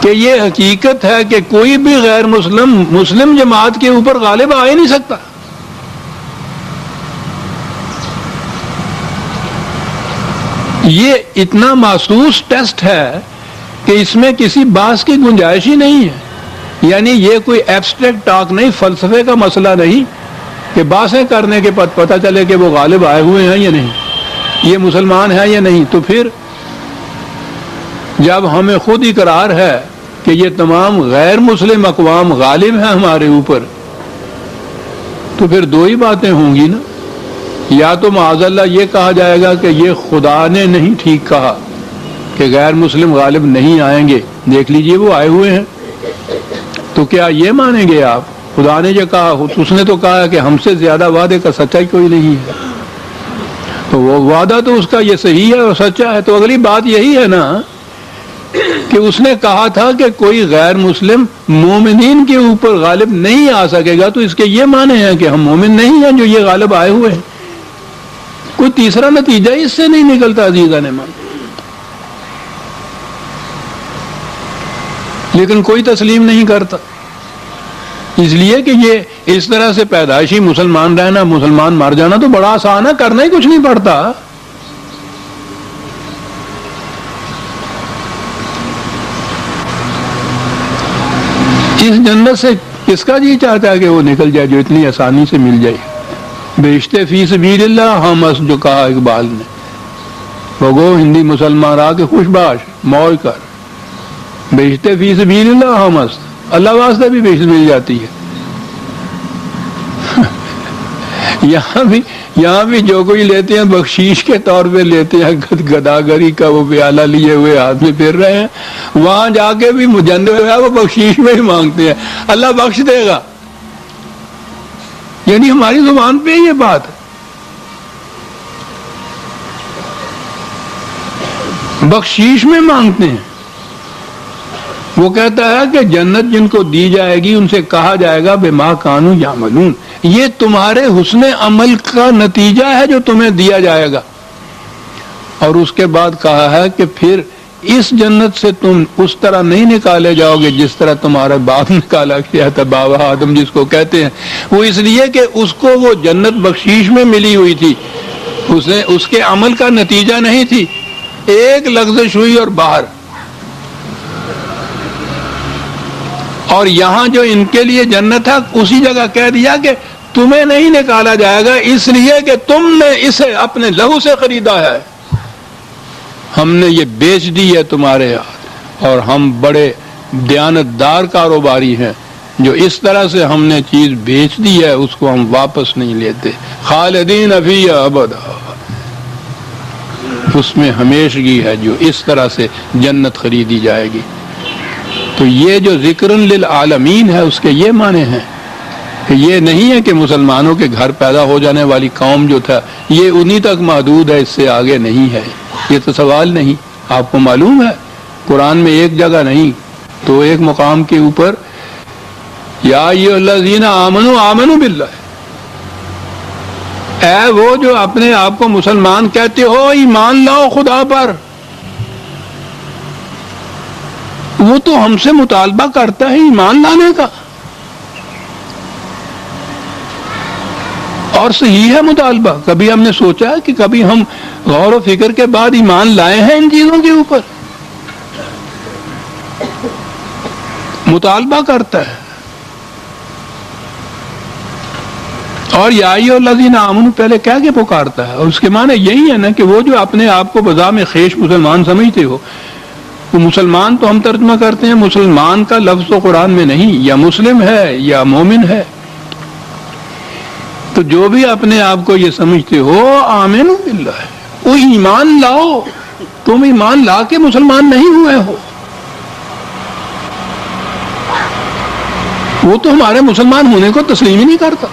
کہ یہ حقیقت ہے کہ کوئی بھی غیر مسلم جماعت کے اوپر غالب آ ہی نہیں سکتا۔ یہ اتنا محسوس ٹیسٹ ہے کہ اس میں کسی بحث کی گنجائش ہی نہیں ہے، یعنی یہ کوئی ایبسٹریکٹ ٹاک نہیں، فلسفے کا مسئلہ نہیں کہ بحثیں کرنے کے بعد پتہ چلے کہ وہ غالب آئے ہوئے ہیں یا نہیں، یہ مسلمان ہیں یا نہیں۔ تو پھر جب ہمیں خود اقرار ہے کہ یہ تمام غیر مسلم اقوام غالب ہیں ہمارے اوپر، تو پھر 2 ہی باتیں ہوں گی نا، یا تو معاذ اللہ یہ کہا جائے گا کہ یہ خدا نے نہیں ٹھیک کہا کہ غیر مسلم غالب نہیں آئیں گے، دیکھ لیجئے وہ آئے ہوئے ہیں، تو کیا یہ مانیں گے آپ؟ خدا نے یہ کہا، اس نے تو کہا کہ ہم سے زیادہ وعدے کا سچا ہی کوئی نہیں ہے، تو وہ وعدہ تو اس کا یہ صحیح ہے اور سچا ہے۔ تو اگلی بات یہی ہے نا کہ اس نے کہا تھا کہ کوئی غیر مسلم مومنین کے اوپر غالب نہیں آ سکے گا، تو اس کے یہ معنی ہیں کہ ہم مومن نہیں ہیں جو یہ غالب آئے ہوئے ہیں۔ کوئی تیسرا نتیجہ اس سے نہیں نکلتا عزیزان ایمان، لیکن کوئی تسلیم نہیں کرتا، اس لیے کہ یہ اس طرح سے پیدائشی مسلمان رہنا، مسلمان مر جانا تو بڑا آسان ہے، کرنا ہی کچھ نہیں پڑتا۔ اس جنت سے کس کا جی چاہتا ہے کہ وہ نکل جائے جو اتنی آسانی سے مل جائے؟ بیشتے فی سبیل اللہ ہمس، جو کہا اقبال نے، بگو ہندی مسلمان آ کے خوش باش موج کر، بیشتے فی سبیل اللہ ہمس، اللہ واسطے بھی بیشت مل جاتی ہے۔ یہاں بھی جو کوئی لیتے ہیں بخشیش کے طور پہ لیتے ہیں، گداگری کا وہ پیالہ لیے ہوئے ہاتھ میں پھر رہے ہیں، وہاں جا کے بھی جنت میں وہ بخشیش میں ہی مانگتے ہیں، اللہ بخش دے گا، یعنی ہماری زبان پہ یہ بات ہے، بخشیش میں مانگتے ہیں۔ وہ کہتا ہے کہ جنت جن کو دی جائے گی ان سے کہا جائے گا بما کانوا یعملون، یہ تمہارے حسن عمل کا نتیجہ ہے جو تمہیں دیا جائے گا، اور اس کے بعد کہا ہے کہ پھر اس جنت سے تم اس طرح نہیں نکالے جاؤ گے جس طرح تمہارا باپ نکالا گیا تھا، بابا آدم جس کو کہتے ہیں، وہ اس لیے کہ اس کو وہ جنت بخشیش میں ملی ہوئی تھی، اس کے عمل کا نتیجہ نہیں تھی، ایک لغزش ہوئی اور باہر۔ اور یہاں جو ان کے لیے جنت ہے اسی جگہ کہہ دیا کہ تمہیں نہیں نکالا جائے گا اس لیے کہ تم نے اسے اپنے لہو سے خریدا ہے، ہم نے یہ بیچ دی ہے تمہارے ہاتھ، اور ہم بڑے دیانتدار کاروباری ہیں جو اس طرح سے ہم نے چیز بیچ دی ہے اس کو ہم واپس نہیں لیتے، خالدین فیہا ابدا، اس میں ہمیشگی ہے جو اس طرح سے جنت خریدی جائے گی۔ تو یہ جو ذکر للعالمین ہے اس کے یہ معنی ہیں کہ یہ نہیں ہے کہ مسلمانوں کے گھر پیدا ہو جانے والی قوم جو تھا یہ انہی تک محدود ہے، اس سے آگے نہیں ہے، یہ تو سوال نہیں۔ آپ کو معلوم ہے قرآن میں ایک جگہ نہیں تو ایک مقام کے اوپر یا ایھا الذین آمنوا آمنوا باللہ، اے وہ جو اپنے آپ کو مسلمان کہتے ہو ایمان لاؤ خدا پر، وہ تو ہم سے مطالبہ کرتا ہے ایمان لانے کا، اور صحیح ہے مطالبہ۔ کبھی ہم نے سوچا ہے کہ کبھی ہم غور و فکر کے بعد ایمان لائے ہیں ان چیزوں کے اوپر، مطالبہ کرتا ہے. اور یا ایھا الذین آمنوا پہلے کہہ کے پکارتا ہے، اور اس کے معنی یہی ہے نا کہ وہ جو اپنے آپ کو بذام خیش مسلمان سمجھتے ہو، وہ مسلمان تو ہم ترجمہ کرتے ہیں، مسلمان کا لفظ تو قرآن میں نہیں، یا مسلم ہے یا مومن ہے. تو جو بھی اپنے آپ کو یہ سمجھتے ہو آمنوا باللہ، وہ ایمان لاؤ. تم ایمان لا کے مسلمان نہیں ہوئے ہو، وہ تو ہمارے مسلمان ہونے کو تسلیم ہی نہیں کرتا.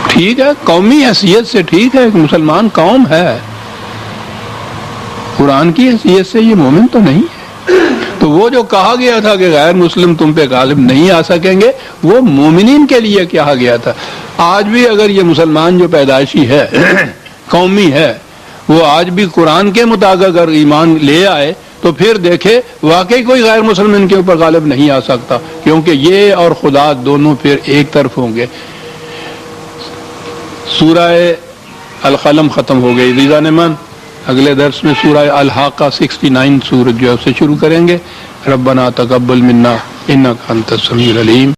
ٹھیک ہے قومی حیثیت سے ٹھیک ہے، ایک مسلمان قوم ہے، قرآن کی حیثیت سے یہ مومن تو نہیں ہے. تو وہ جو کہا گیا تھا کہ غیر مسلم تم پہ غالب نہیں آ سکیں گے، وہ مومنین کے لیے کہا گیا تھا. آج بھی اگر یہ مسلمان جو پیدائشی ہے قومی ہے، وہ آج بھی قرآن کے مطابق اگر ایمان لے آئے تو پھر دیکھے واقعی کوئی غیر مسلم ان کے اوپر غالب نہیں آ سکتا، کیونکہ یہ اور خدا دونوں پھر ایک طرف ہوں گے. سورہ القلم ختم ہو گئی عزیزان من. اگلے درس میں سورہ الحاقہ 69 سورت جو ہے اسے شروع کریں گے. ربنا تقبل منا انک انت السمیع العلیم.